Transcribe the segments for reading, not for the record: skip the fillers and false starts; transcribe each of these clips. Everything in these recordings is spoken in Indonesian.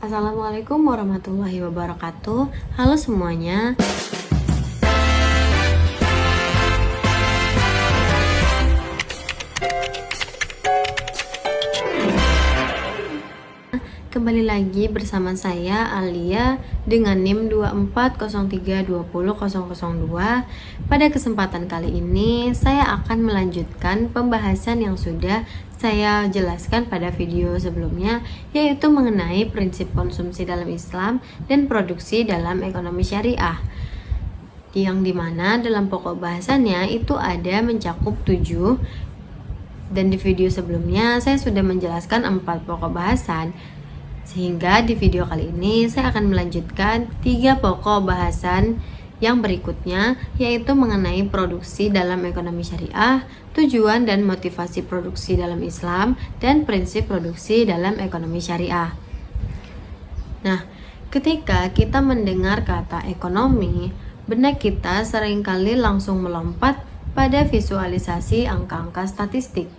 Assalamualaikum warahmatullahi wabarakatuh. Halo semuanya. Kembali lagi bersama saya Alia dengan NIM 2403200002. Pada kesempatan kali ini saya akan melanjutkan pembahasan yang sudah saya jelaskan pada video sebelumnya, yaitu mengenai prinsip konsumsi dalam Islam dan produksi dalam ekonomi syariah, yang dimana dalam pokok bahasannya itu ada mencakup 7, dan di video sebelumnya saya sudah menjelaskan 4 pokok bahasan, sehingga di video kali ini saya akan melanjutkan 3 pokok bahasan yang berikutnya, yaitu mengenai produksi dalam ekonomi syariah, tujuan dan motivasi produksi dalam Islam, dan prinsip produksi dalam ekonomi syariah. Nah, ketika kita mendengar kata ekonomi, benak kita seringkali langsung melompat pada visualisasi angka-angka statistik,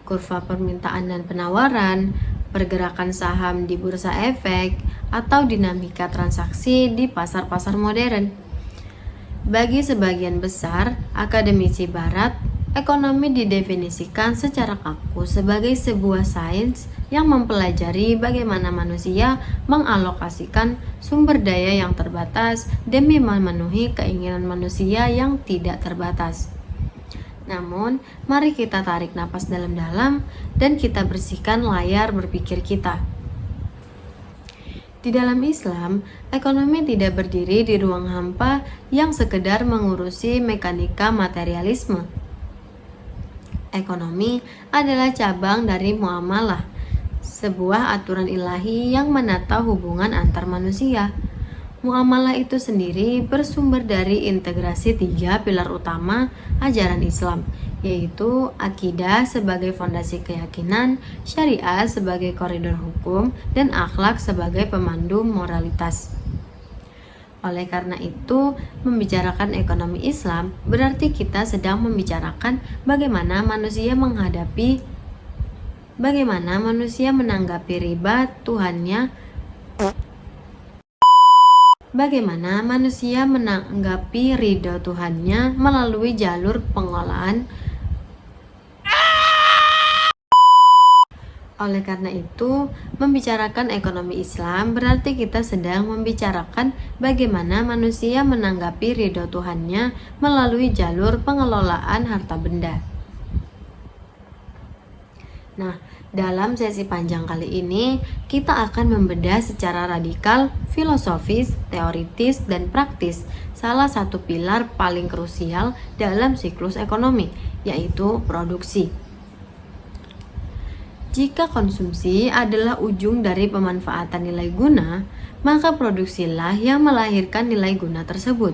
kurva permintaan dan penawaran, pergerakan saham di bursa efek, atau dinamika transaksi di pasar-pasar modern. Bagi sebagian besar akademisi barat, ekonomi didefinisikan secara kaku sebagai sebuah sains yang mempelajari bagaimana manusia mengalokasikan sumber daya yang terbatas demi memenuhi keinginan manusia yang tidak terbatas. Namun, mari kita tarik napas dalam-dalam dan kita bersihkan layar berpikir kita. Di dalam Islam, ekonomi tidak berdiri di ruang hampa yang sekedar mengurusi mekanika materialisme. Ekonomi adalah cabang dari muamalah, sebuah aturan ilahi yang menata hubungan antar manusia. Muamalah itu sendiri bersumber dari integrasi 3 pilar utama ajaran Islam, yaitu akidah sebagai fondasi keyakinan, syariah sebagai koridor hukum, dan akhlak sebagai pemandu moralitas. Oleh karena itu, membicarakan ekonomi Islam berarti kita sedang membicarakan bagaimana manusia menanggapi riba Tuhannya, bagaimana manusia menanggapi ridho Tuhannya melalui jalur pengolahan. Oleh karena itu, membicarakan ekonomi Islam berarti kita sedang membicarakan bagaimana manusia menanggapi ridho Tuhannya melalui jalur pengelolaan harta benda. Nah, dalam sesi panjang kali ini, kita akan membedah secara radikal, filosofis, teoritis, dan praktis salah satu pilar paling krusial dalam siklus ekonomi, yaitu produksi. Jika konsumsi adalah ujung dari pemanfaatan nilai guna, maka produksilah yang melahirkan nilai guna tersebut.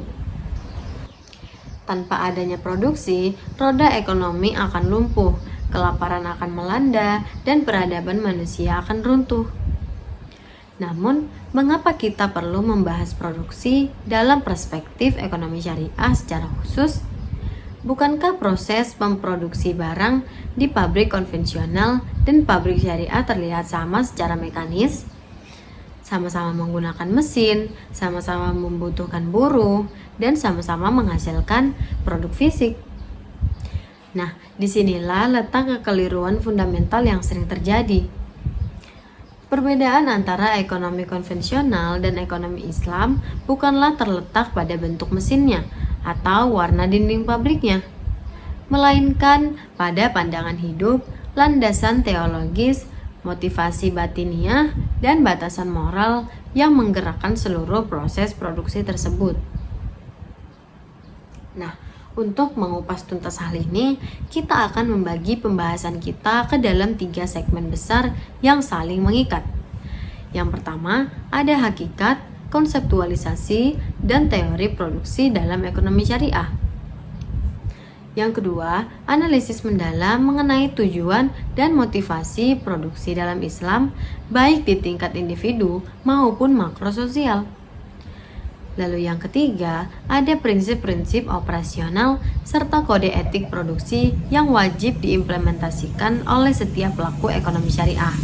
Tanpa adanya produksi, roda ekonomi akan lumpuh, kelaparan akan melanda, dan peradaban manusia akan runtuh. Namun, mengapa kita perlu membahas produksi dalam perspektif ekonomi syariah secara khusus? Bukankah proses memproduksi barang di pabrik konvensional dan pabrik syariah terlihat sama secara mekanis? Sama-sama menggunakan mesin, sama-sama membutuhkan buruh, dan sama-sama menghasilkan produk fisik. Nah, disinilah letak kekeliruan fundamental yang sering terjadi. Perbedaan antara ekonomi konvensional dan ekonomi Islam bukanlah terletak pada bentuk mesinnya atau warna dinding pabriknya, melainkan pada pandangan hidup, landasan teologis, motivasi batiniah, dan batasan moral yang menggerakkan seluruh proses produksi tersebut. Nah, untuk mengupas tuntas hal ini, kita akan membagi pembahasan kita ke dalam 3 segmen besar yang saling mengikat. Yang pertama, ada hakikat, konseptualisasi, dan teori produksi dalam ekonomi syariah. Yang kedua, analisis mendalam mengenai tujuan dan motivasi produksi dalam Islam, baik di tingkat individu maupun makrososial. Lalu yang ketiga, ada prinsip-prinsip operasional serta kode etik produksi yang wajib diimplementasikan oleh setiap pelaku ekonomi syariah.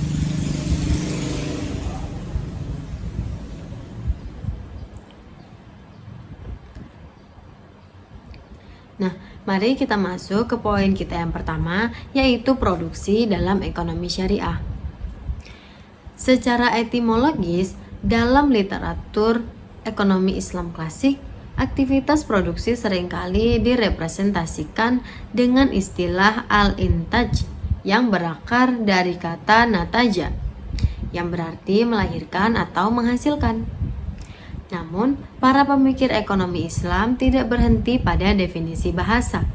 Nah, mari kita masuk ke poin kita yang pertama, yaitu produksi dalam ekonomi syariah. Secara etimologis, dalam literatur ekonomi Islam klasik, aktivitas produksi seringkali direpresentasikan dengan istilah al-intaj yang berakar dari kata nataja, yang berarti melahirkan atau menghasilkan. Namun, para pemikir ekonomi Islam tidak berhenti pada definisi bahasa.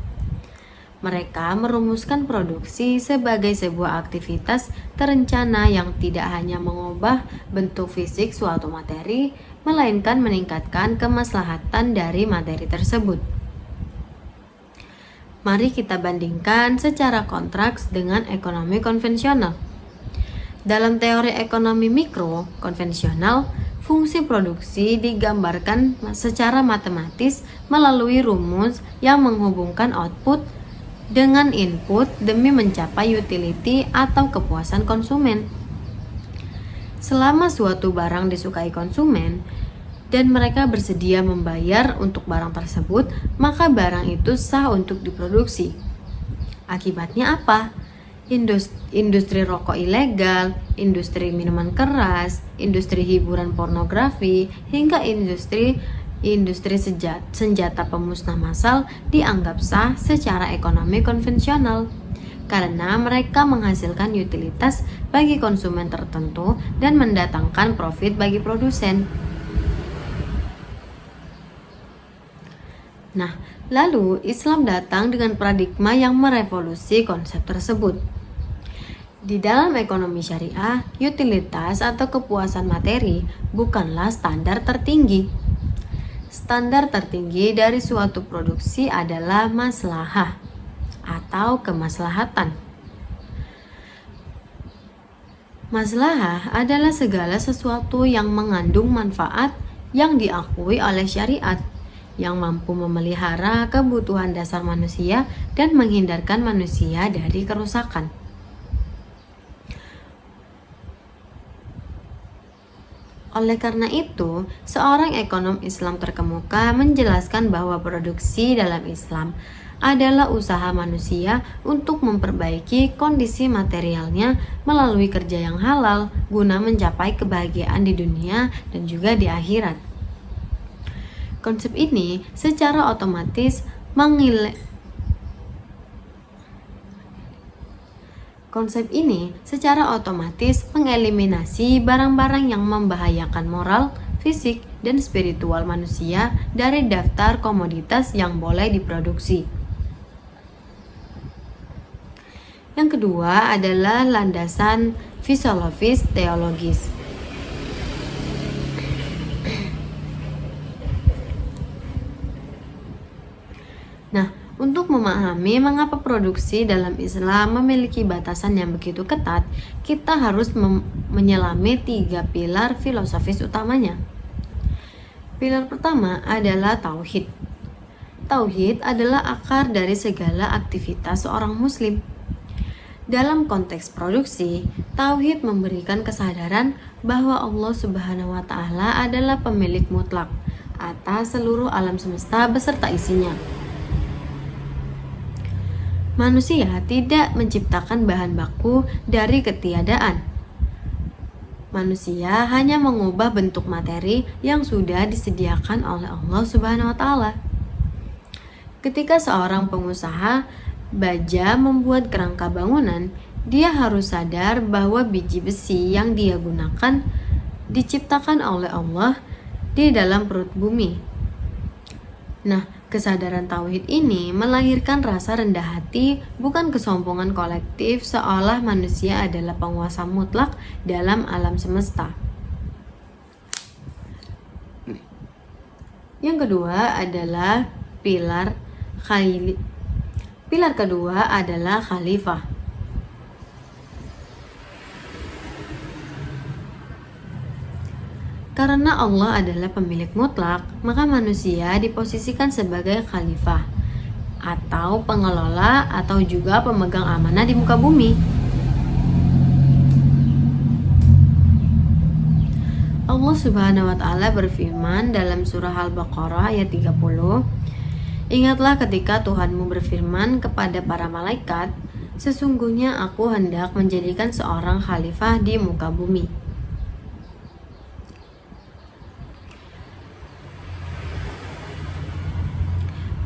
Mereka merumuskan produksi sebagai sebuah aktivitas terencana yang tidak hanya mengubah bentuk fisik suatu materi, melainkan meningkatkan kemaslahatan dari materi tersebut. Mari kita bandingkan secara kontraks dengan ekonomi konvensional. Dalam teori ekonomi mikro konvensional, fungsi produksi digambarkan secara matematis melalui rumus yang menghubungkan output dengan input demi mencapai utility atau kepuasan konsumen. Selama suatu barang disukai konsumen dan mereka bersedia membayar untuk barang tersebut, maka barang itu sah untuk diproduksi. Akibatnya apa? Industri rokok ilegal, industri minuman keras, industri hiburan pornografi, hingga industri senjata pemusnah massal dianggap sah secara ekonomi konvensional karena mereka menghasilkan utilitas bagi konsumen tertentu dan mendatangkan profit bagi produsen. Nah, lalu Islam datang dengan paradigma yang merevolusi konsep tersebut. Di dalam ekonomi syariah, utilitas atau kepuasan materi bukanlah standar tertinggi. Standar tertinggi dari suatu produksi adalah maslahah atau kemaslahatan. Maslahah adalah segala sesuatu yang mengandung manfaat yang diakui oleh syariat, yang mampu memelihara kebutuhan dasar manusia dan menghindarkan manusia dari kerusakan. Oleh karena itu, seorang ekonom Islam terkemuka menjelaskan bahwa produksi dalam Islam adalah usaha manusia untuk memperbaiki kondisi materialnya melalui kerja yang halal guna mencapai kebahagiaan di dunia dan juga di akhirat. Konsep ini secara otomatis mengeliminasi barang-barang yang membahayakan moral, fisik, dan spiritual manusia dari daftar komoditas yang boleh diproduksi. Yang kedua adalah landasan fisiologis teologis. Nah, untuk memahami mengapa produksi dalam Islam memiliki batasan yang begitu ketat, kita harus menyelami 3 pilar filosofis utamanya. Pilar pertama adalah tauhid. Tauhid adalah akar dari segala aktivitas seorang muslim. Dalam konteks produksi, tauhid memberikan kesadaran bahwa Allah Subhanahu wa Ta'ala adalah pemilik mutlak atas seluruh alam semesta beserta isinya. Manusia tidak menciptakan bahan baku dari ketiadaan. Manusia hanya mengubah bentuk materi yang sudah disediakan oleh Allah Subhanahu wa Ta'ala. Ketika seorang pengusaha baja membuat kerangka bangunan, dia harus sadar bahwa biji besi yang dia gunakan diciptakan oleh Allah di dalam perut bumi. Nah, kesadaran tauhid ini melahirkan rasa rendah hati, bukan kesombongan kolektif seolah manusia adalah penguasa mutlak dalam alam semesta. Yang kedua adalah pilar kedua adalah khalifah. Karena Allah adalah pemilik mutlak, maka manusia diposisikan sebagai khalifah atau pengelola atau juga pemegang amanah di muka bumi. Allah Subhanahu wa Ta'ala berfirman dalam surah Al-Baqarah ayat 30, Ingatlah ketika Tuhanmu berfirman kepada para malaikat, sesungguhnya aku hendak menjadikan seorang khalifah di muka bumi.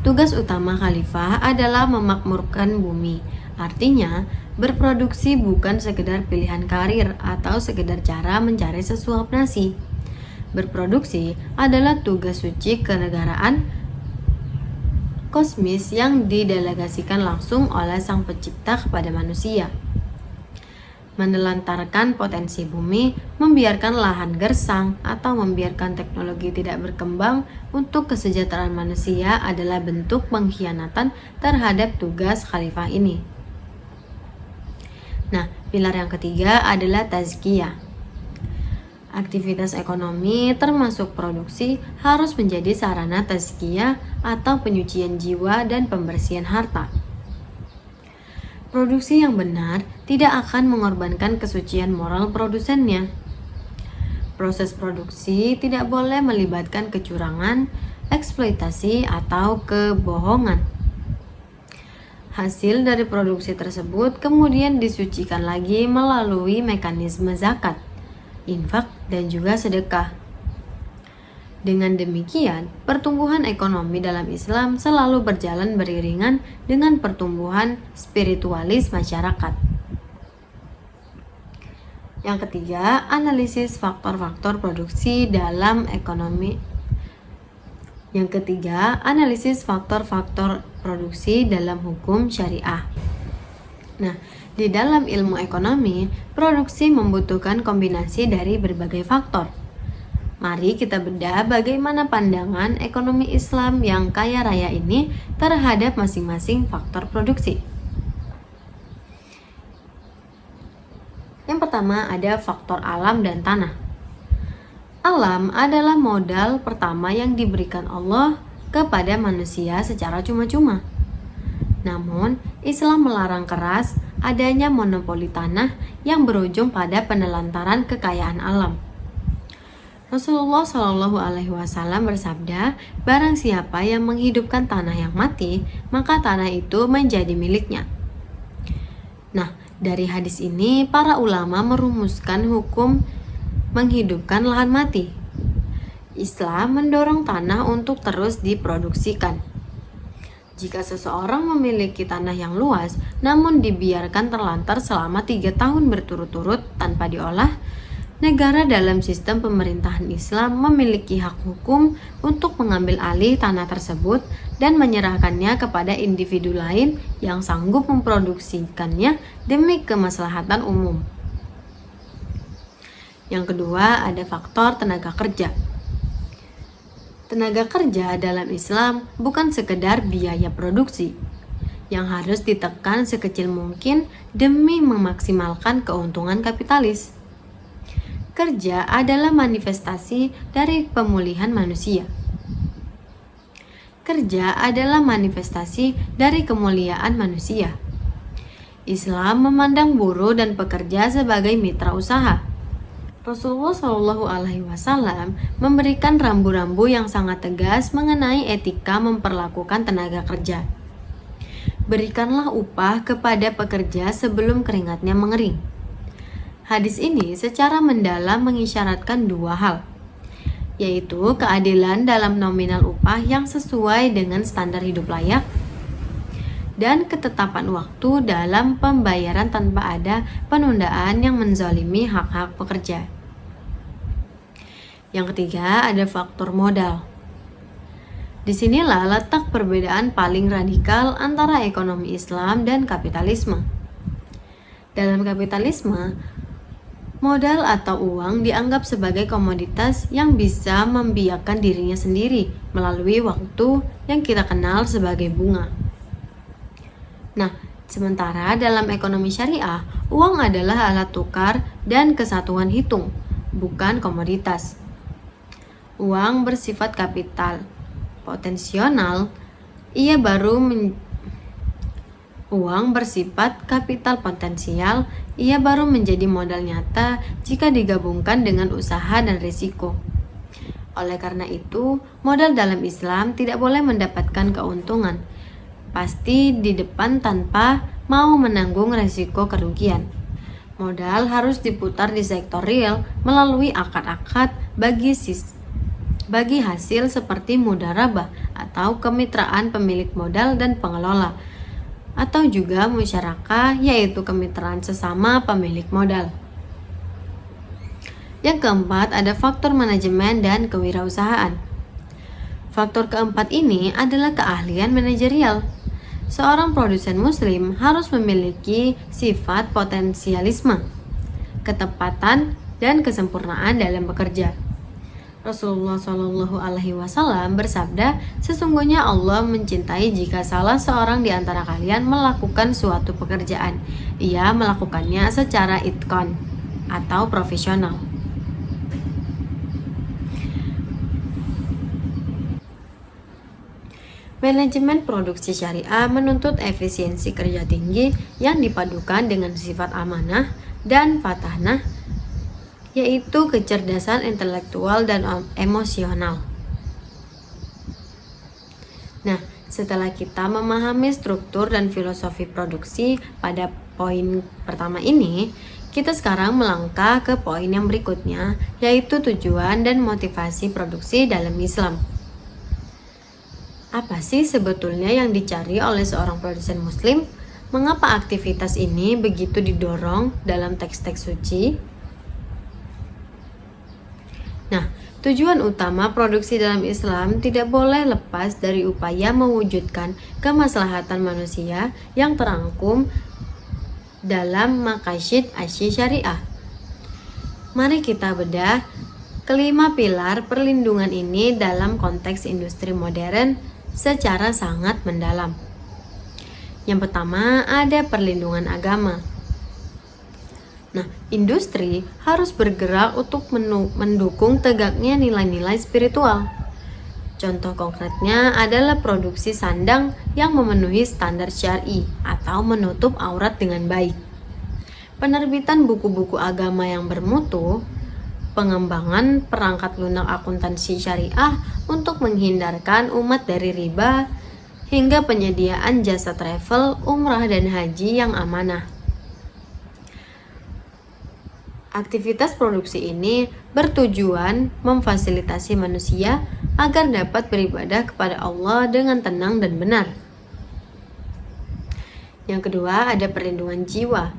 Tugas utama khalifah adalah memakmurkan bumi. Artinya, berproduksi bukan sekedar pilihan karir atau sekedar cara mencari sesuap nasi. Berproduksi adalah tugas suci kenegaraan kosmis yang didelegasikan langsung oleh Sang Pencipta kepada manusia. Menelantarkan potensi bumi, membiarkan lahan gersang, atau membiarkan teknologi tidak berkembang untuk kesejahteraan manusia adalah bentuk pengkhianatan terhadap tugas khalifah ini. Nah, pilar yang ketiga adalah tazkiyah. Aktivitas ekonomi termasuk produksi harus menjadi sarana tazkiyah atau penyucian jiwa dan pembersihan harta. Produksi yang benar tidak akan mengorbankan kesucian moral produsennya. Proses produksi tidak boleh melibatkan kecurangan, eksploitasi, atau kebohongan. Hasil dari produksi tersebut kemudian disucikan lagi melalui mekanisme zakat, infak, dan juga sedekah. Dengan demikian, pertumbuhan ekonomi dalam Islam selalu berjalan beriringan dengan pertumbuhan spiritualis masyarakat. Yang ketiga, analisis faktor-faktor produksi dalam ekonomi. Yang ketiga, analisis faktor-faktor produksi dalam hukum syariah. Nah, di dalam ilmu ekonomi, produksi membutuhkan kombinasi dari berbagai faktor. Mari kita bedah bagaimana pandangan ekonomi Islam yang kaya raya ini terhadap masing-masing faktor produksi. Yang pertama ada faktor alam dan tanah. Alam adalah modal pertama yang diberikan Allah kepada manusia secara cuma-cuma. Namun, Islam melarang keras adanya monopoli tanah yang berujung pada penelantaran kekayaan alam. Rasulullah Shallallahu Alaihi Wasallam bersabda, barang siapa yang menghidupkan tanah yang mati, maka tanah itu menjadi miliknya. Nah, dari hadis ini para ulama merumuskan hukum menghidupkan lahan mati. Islam mendorong tanah untuk terus diproduksikan. Jika seseorang memiliki tanah yang luas, namun dibiarkan terlantar selama 3 tahun berturut-turut tanpa diolah, negara dalam sistem pemerintahan Islam memiliki hak hukum untuk mengambil alih tanah tersebut dan menyerahkannya kepada individu lain yang sanggup memproduksikannya demi kemaslahatan umum. Yang kedua, ada faktor tenaga kerja. Tenaga kerja dalam Islam bukan sekedar biaya produksi yang harus ditekan sekecil mungkin demi memaksimalkan keuntungan kapitalis. Kerja adalah manifestasi dari pemulihan manusia. Kerja adalah manifestasi dari kemuliaan manusia. Islam memandang buruh dan pekerja sebagai mitra usaha. Rasulullah Shallallahu Alaihi Wasallam memberikan rambu-rambu yang sangat tegas mengenai etika memperlakukan tenaga kerja. Berikanlah upah kepada pekerja sebelum keringatnya mengering. Hadis ini secara mendalam mengisyaratkan 2 hal, yaitu keadilan dalam nominal upah yang sesuai dengan standar hidup layak dan ketetapan waktu dalam pembayaran tanpa ada penundaan yang menzalimi hak-hak pekerja. Yang ketiga ada faktor modal. Disinilah letak perbedaan paling radikal antara ekonomi Islam dan kapitalisme. Dalam kapitalisme, modal atau uang dianggap sebagai komoditas yang bisa membiakkan dirinya sendiri melalui waktu yang kita kenal sebagai bunga. Nah, sementara dalam ekonomi syariah, uang adalah alat tukar dan kesatuan hitung, bukan komoditas. Uang bersifat kapital potensial, uang bersifat kapital potensial, ia baru menjadi modal nyata jika digabungkan dengan usaha dan risiko. Oleh karena itu, modal dalam Islam tidak boleh mendapatkan keuntungan, pasti di depan tanpa mau menanggung resiko kerugian. Modal harus diputar di sektor real melalui akad-akad bagi hasil seperti mudharabah atau kemitraan pemilik modal dan pengelola, atau juga musyarakah, yaitu kemitraan sesama pemilik modal. Yang keempat, ada faktor manajemen dan kewirausahaan. Faktor keempat ini adalah keahlian manajerial. Seorang produsen muslim harus memiliki sifat potensialisme, ketepatan, dan kesempurnaan dalam bekerja. Rasulullah Shallallahu Alaihi Wasallam bersabda, sesungguhnya Allah mencintai jika salah seorang di antara kalian melakukan suatu pekerjaan, ia melakukannya secara itqan atau profesional. Manajemen produksi syariah menuntut efisiensi kerja tinggi yang dipadukan dengan sifat amanah dan fatanah, yaitu kecerdasan intelektual dan emosional. Nah, setelah kita memahami struktur dan filosofi produksi pada poin pertama ini, kita sekarang melangkah ke poin yang berikutnya, yaitu tujuan dan motivasi produksi dalam Islam. Apa sih sebetulnya yang dicari oleh seorang produsen muslim? Mengapa aktivitas ini begitu didorong dalam teks-teks suci? Nah, tujuan utama produksi dalam Islam tidak boleh lepas dari upaya mewujudkan kemaslahatan manusia yang terangkum dalam maqasid asy-syariah. Mari kita bedah kelima pilar perlindungan ini dalam konteks industri modern secara sangat mendalam. Yang pertama, ada perlindungan agama. Nah, industri harus bergerak untuk mendukung tegaknya nilai-nilai spiritual. Contoh konkretnya adalah produksi sandang yang memenuhi standar syar'i atau menutup aurat dengan baik. Penerbitan buku-buku agama yang bermutu, pengembangan perangkat lunak akuntansi syariah untuk menghindarkan umat dari riba, hingga penyediaan jasa travel, umrah, dan haji yang amanah. Aktivitas produksi ini bertujuan memfasilitasi manusia agar dapat beribadah kepada Allah dengan tenang dan benar. Yang kedua, ada perlindungan jiwa.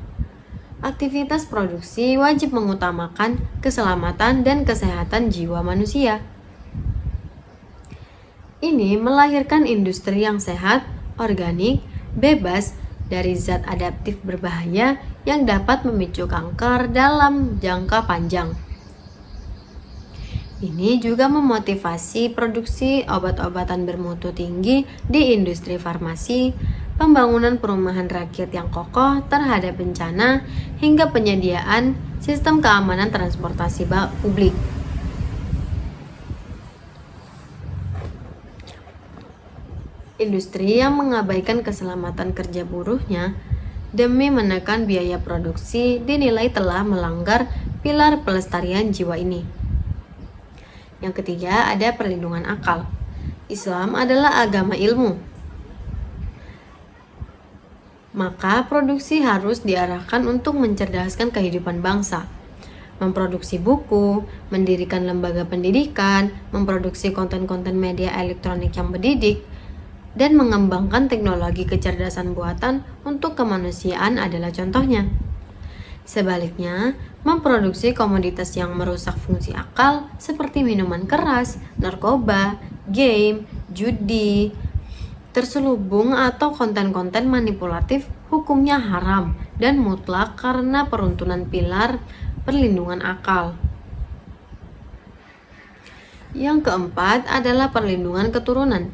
Aktivitas produksi wajib mengutamakan keselamatan dan kesehatan jiwa manusia. Ini melahirkan industri yang sehat, organik, bebas dari zat adaptif berbahaya yang dapat memicu kanker dalam jangka panjang. Ini juga memotivasi produksi obat-obatan bermutu tinggi di industri farmasi, pembangunan perumahan rakyat yang kokoh terhadap bencana, hingga penyediaan sistem keamanan transportasi publik. Industri yang mengabaikan keselamatan kerja buruhnya demi menekan biaya produksi dinilai telah melanggar pilar pelestarian jiwa ini. Yang ketiga, ada perlindungan akal. Islam adalah agama ilmu. Maka produksi harus diarahkan untuk mencerdaskan kehidupan bangsa. Memproduksi buku, mendirikan lembaga pendidikan, memproduksi konten-konten media elektronik yang mendidik, dan mengembangkan teknologi kecerdasan buatan untuk kemanusiaan adalah contohnya. Sebaliknya, memproduksi komoditas yang merusak fungsi akal seperti minuman keras, narkoba, game, judi, terselubung atau konten-konten manipulatif hukumnya haram dan mutlak karena peruntunan pilar perlindungan akal. Yang keempat adalah perlindungan keturunan.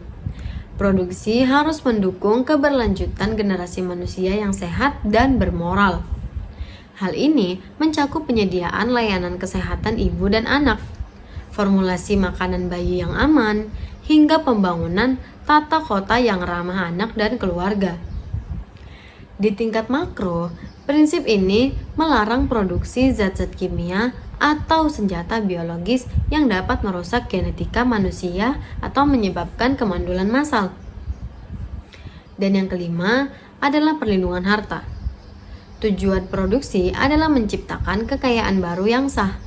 Produksi harus mendukung keberlanjutan generasi manusia yang sehat dan bermoral. Hal ini mencakup penyediaan layanan kesehatan ibu dan anak, formulasi makanan bayi yang aman, hingga pembangunan tata kota yang ramah anak dan keluarga. Di tingkat makro, prinsip ini melarang produksi zat-zat kimia atau senjata biologis yang dapat merusak genetika manusia atau menyebabkan kemandulan massal. Dan yang kelima adalah perlindungan harta. Tujuan produksi adalah menciptakan kekayaan baru yang sah,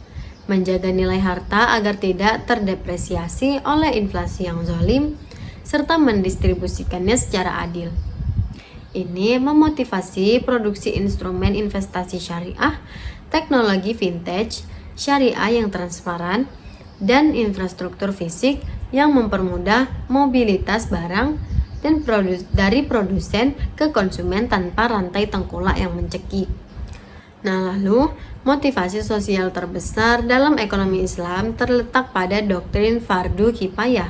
menjaga nilai harta agar tidak terdepresiasi oleh inflasi yang zalim, serta mendistribusikannya secara adil. Ini memotivasi produksi instrumen investasi syariah, teknologi vintage, syariah yang transparan, dan infrastruktur fisik yang mempermudah mobilitas barang dan dari produsen ke konsumen tanpa rantai tengkulak yang mencekik. Nah, lalu motivasi sosial terbesar dalam ekonomi Islam terletak pada doktrin fardu kifayah.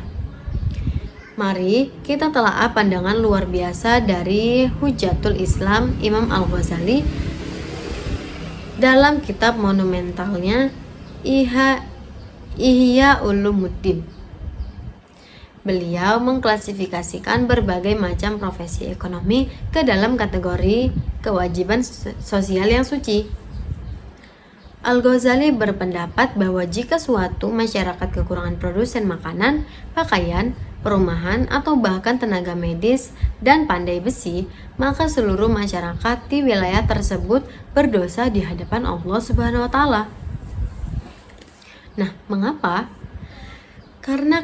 Mari kita telaah pandangan luar biasa dari Hujatul Islam Imam Al-Ghazali dalam kitab monumentalnya Ihya Ulumuddin. Beliau mengklasifikasikan berbagai macam profesi ekonomi ke dalam kategori kewajiban sosial yang suci. Al-Ghazali berpendapat bahwa jika suatu masyarakat kekurangan produsen makanan, pakaian, perumahan, atau bahkan tenaga medis dan pandai besi, maka seluruh masyarakat di wilayah tersebut berdosa di hadapan Allah Subhanahu wa Ta'ala. Nah, mengapa? Karena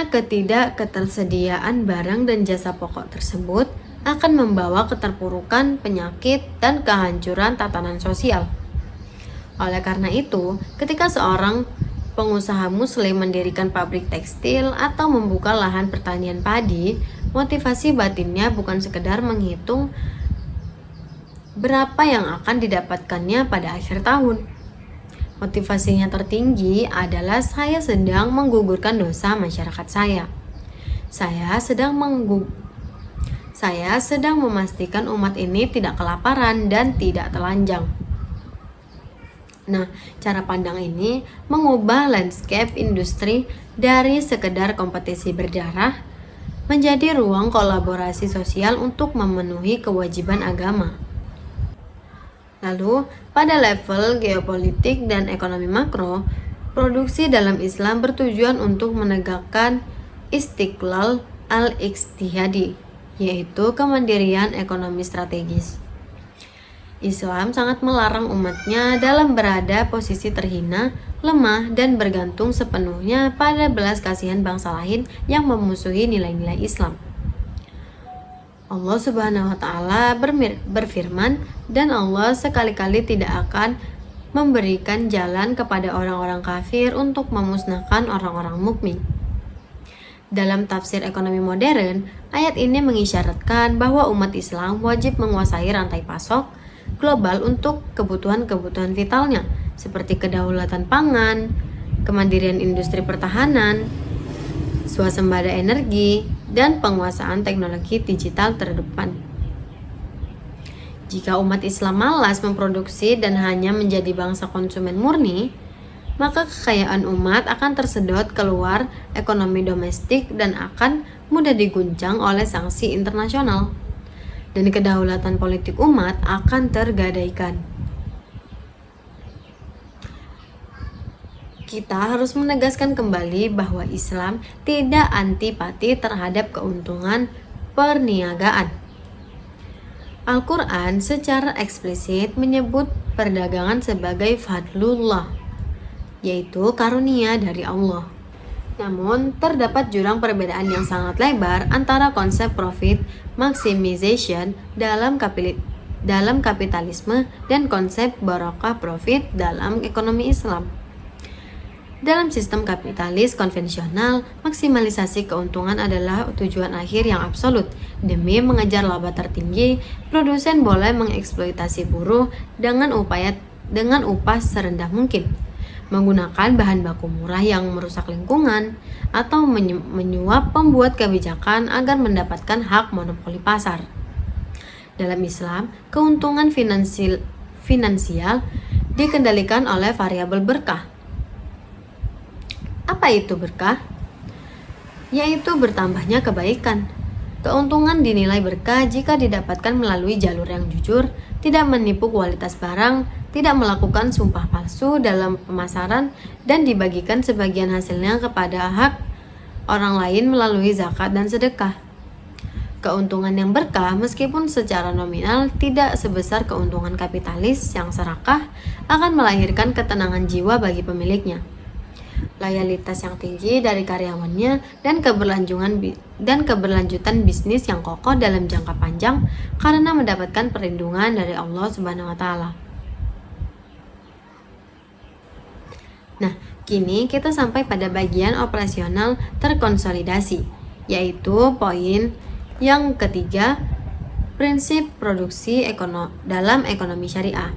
ketidakketersediaan barang dan jasa pokok tersebut akan membawa keterpurukan, penyakit, dan kehancuran tatanan sosial. Oleh karena itu, ketika seorang pengusaha muslim mendirikan pabrik tekstil atau membuka lahan pertanian padi, motivasi batinnya bukan sekedar menghitung berapa yang akan didapatkannya pada akhir tahun. Motivasinya tertinggi adalah saya sedang menggugurkan dosa masyarakat saya. Saya sedang memastikan umat ini tidak kelaparan dan tidak telanjang. Nah, cara pandang ini mengubah landscape industri dari sekedar kompetisi berdarah menjadi ruang kolaborasi sosial untuk memenuhi kewajiban agama. Lalu, pada level geopolitik dan ekonomi makro, produksi dalam Islam bertujuan untuk menegakkan istiqlal al-ijtihadi, yaitu kemandirian ekonomi strategis. Islam sangat melarang umatnya dalam berada posisi terhina, lemah, dan bergantung sepenuhnya pada belas kasihan bangsa lain yang memusuhi nilai-nilai Islam. Allah Subhanahu wa Ta'ala berfirman, dan Allah sekali-kali tidak akan memberikan jalan kepada orang-orang kafir untuk memusnahkan orang-orang mukmin. Dalam tafsir ekonomi modern, ayat ini mengisyaratkan bahwa umat Islam wajib menguasai rantai pasok global untuk kebutuhan-kebutuhan vitalnya, seperti kedaulatan pangan, kemandirian industri pertahanan, swasembada energi, dan penguasaan teknologi digital terdepan. Jika umat Islam malas memproduksi dan hanya menjadi bangsa konsumen murni, maka kekayaan umat akan tersedot keluar ekonomi domestik dan akan mudah diguncang oleh sanksi internasional, dan kedaulatan politik umat akan tergadaikan. Kita harus menegaskan kembali bahwa Islam tidak antipati terhadap keuntungan perniagaan. Al-Quran secara eksplisit menyebut perdagangan sebagai fadlullah, yaitu karunia dari Allah. Namun, terdapat jurang perbedaan yang sangat lebar antara konsep profit maximization dalam kapitalisme dan konsep barakah profit dalam ekonomi Islam. Dalam sistem kapitalis konvensional, maksimalisasi keuntungan adalah tujuan akhir yang absolut. Demi mengejar laba tertinggi, produsen boleh mengeksploitasi buruh dengan upah serendah mungkin, menggunakan bahan baku murah yang merusak lingkungan, atau menyuap pembuat kebijakan agar mendapatkan hak monopoli pasar. Dalam Islam, keuntungan finansial dikendalikan oleh variabel berkah. Apa itu berkah? Yaitu bertambahnya kebaikan. Keuntungan dinilai berkah jika didapatkan melalui jalur yang jujur, tidak menipu kualitas barang, tidak melakukan sumpah palsu dalam pemasaran, dan dibagikan sebagian hasilnya kepada hak orang lain melalui zakat dan sedekah. Keuntungan yang berkah meskipun secara nominal tidak sebesar keuntungan kapitalis yang serakah akan melahirkan ketenangan jiwa bagi pemiliknya, loyalitas yang tinggi dari karyawannya, dan keberlanjutan bisnis yang kokoh dalam jangka panjang karena mendapatkan perlindungan dari Allah Subhanahu wa taala. Nah, kini kita sampai pada bagian operasional terkonsolidasi, yaitu poin yang ketiga, prinsip produksi dalam ekonomi syariah.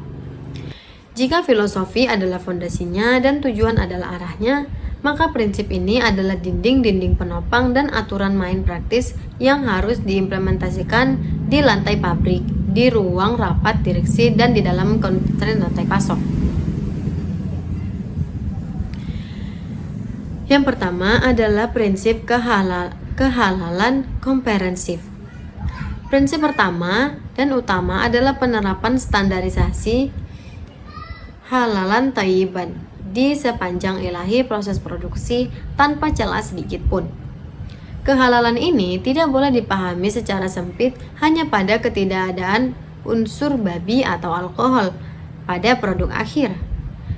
Jika filosofi adalah fondasinya dan tujuan adalah arahnya, maka prinsip ini adalah dinding-dinding penopang dan aturan main praktis yang harus diimplementasikan di lantai pabrik, di ruang rapat direksi, dan di dalam konten rantai pasok. Yang pertama adalah prinsip kehalalan komprehensif. Prinsip pertama dan utama adalah penerapan standarisasi halalan thayyiban di sepanjang ilahi proses produksi tanpa celah sedikit pun. Kehalalan ini tidak boleh dipahami secara sempit hanya pada ketidakadaan unsur babi atau alkohol pada produk akhir.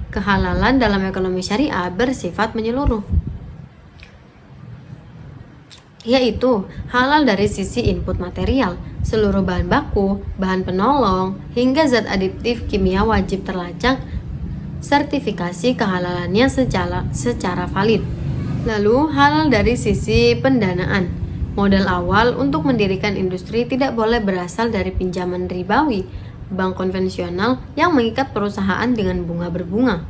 Kehalalan dalam ekonomi syariah bersifat menyeluruh, yaitu halal dari sisi input material, seluruh bahan baku, bahan penolong, hingga zat adiktif kimia wajib terlacak sertifikasi kehalalannya secara valid. Lalu halal dari sisi pendanaan. Modal awal untuk mendirikan industri tidak boleh berasal dari pinjaman ribawi, bank konvensional yang mengikat perusahaan dengan bunga berbunga.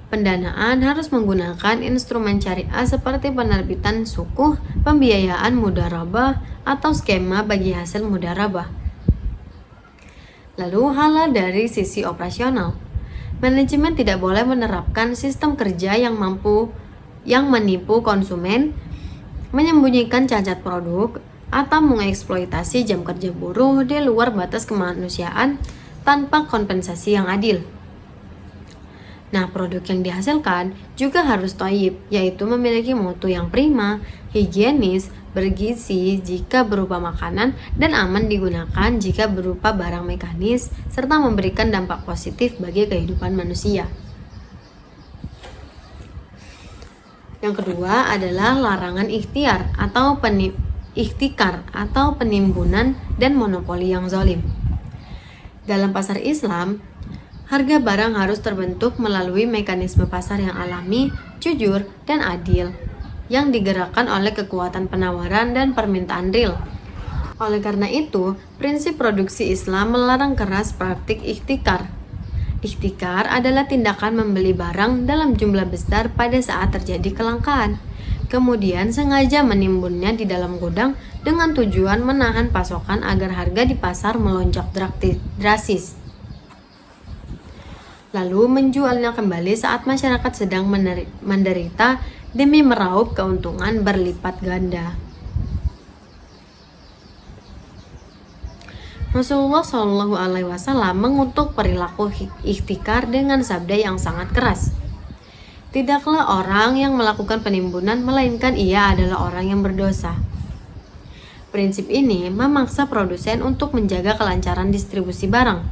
Pendanaan harus menggunakan instrumen syariah seperti penerbitan sukuh, pembiayaan mudharabah, atau skema bagi hasil mudharabah. Lalu halal dari sisi operasional. Manajemen tidak boleh menerapkan sistem kerja yang menipu konsumen, menyembunyikan cacat produk, atau mengeksploitasi jam kerja buruh di luar batas kemanusiaan tanpa kompensasi yang adil. Nah, produk yang dihasilkan juga harus thayyib, yaitu memiliki mutu yang prima, higienis, bergizi jika berupa makanan, dan aman digunakan jika berupa barang mekanis, serta memberikan dampak positif bagi kehidupan manusia. Yang kedua adalah larangan ihtikar atau penimbunan dan monopoli yang zalim. Dalam pasar Islam, harga barang harus terbentuk melalui mekanisme pasar yang alami, jujur, dan adil, yang digerakkan oleh kekuatan penawaran dan permintaan real. Oleh karena itu, prinsip produksi Islam melarang keras praktik ihtikar. Ihtikar adalah tindakan membeli barang dalam jumlah besar pada saat terjadi kelangkaan, kemudian sengaja menimbunnya di dalam gudang dengan tujuan menahan pasokan agar harga di pasar melonjak drastis, lalu menjualnya kembali saat masyarakat sedang menderita demi meraup keuntungan berlipat ganda. Rasulullah Shallallahu Alaihi Wasallam mengutuk perilaku ihtikar dengan sabda yang sangat keras. Tidaklah orang yang melakukan penimbunan, melainkan ia adalah orang yang berdosa. Prinsip ini memaksa produsen untuk menjaga kelancaran distribusi barang.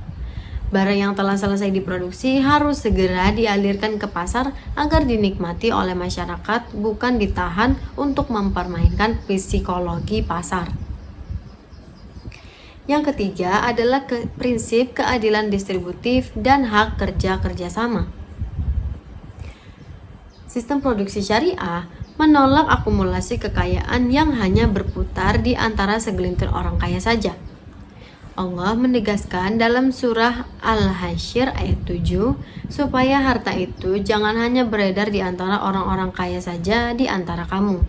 Barang yang telah selesai diproduksi harus segera dialirkan ke pasar agar dinikmati oleh masyarakat, bukan ditahan untuk mempermainkan psikologi pasar. Yang ketiga adalah prinsip keadilan distributif dan hak kerjasama. Sistem produksi syariah menolak akumulasi kekayaan yang hanya berputar di antara segelintir orang kaya saja. Allah menegaskan dalam surah Al-Hasyr ayat 7 supaya harta itu jangan hanya beredar di antara orang-orang kaya saja di antara kamu.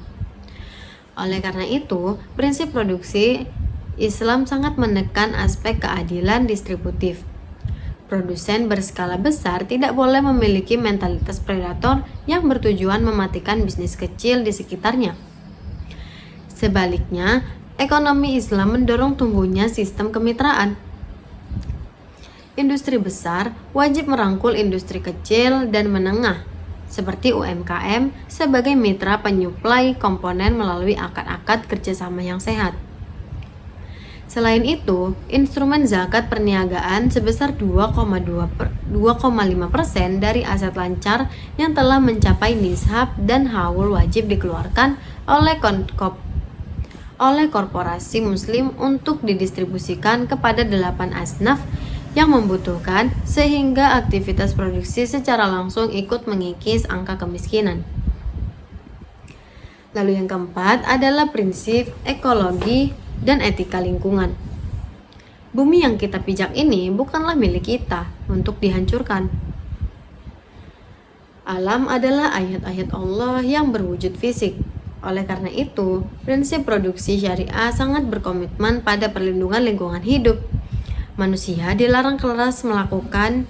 Oleh karena itu, prinsip produksi Islam sangat menekan aspek keadilan distributif. Produsen berskala besar tidak boleh memiliki mentalitas predator yang bertujuan mematikan bisnis kecil di sekitarnya. Sebaliknya, ekonomi Islam mendorong tumbuhnya sistem kemitraan. Industri besar wajib merangkul industri kecil dan menengah seperti UMKM sebagai mitra penyuplai komponen melalui akad-akad kerjasama yang sehat. Selain itu, instrumen zakat perniagaan sebesar 2,5% dari aset lancar yang telah mencapai nishab dan haul wajib dikeluarkan oleh korporasi muslim untuk didistribusikan kepada 8 asnaf yang membutuhkan, sehingga aktivitas produksi secara langsung ikut mengikis angka kemiskinan. Lalu yang keempat adalah prinsip ekologi dan etika lingkungan. Bumi yang kita pijak ini bukanlah milik kita untuk dihancurkan. Alam adalah ayat-ayat Allah yang berwujud fisik. Oleh karena itu, prinsip produksi syariah sangat berkomitmen pada perlindungan lingkungan hidup. Manusia dilarang keras melakukan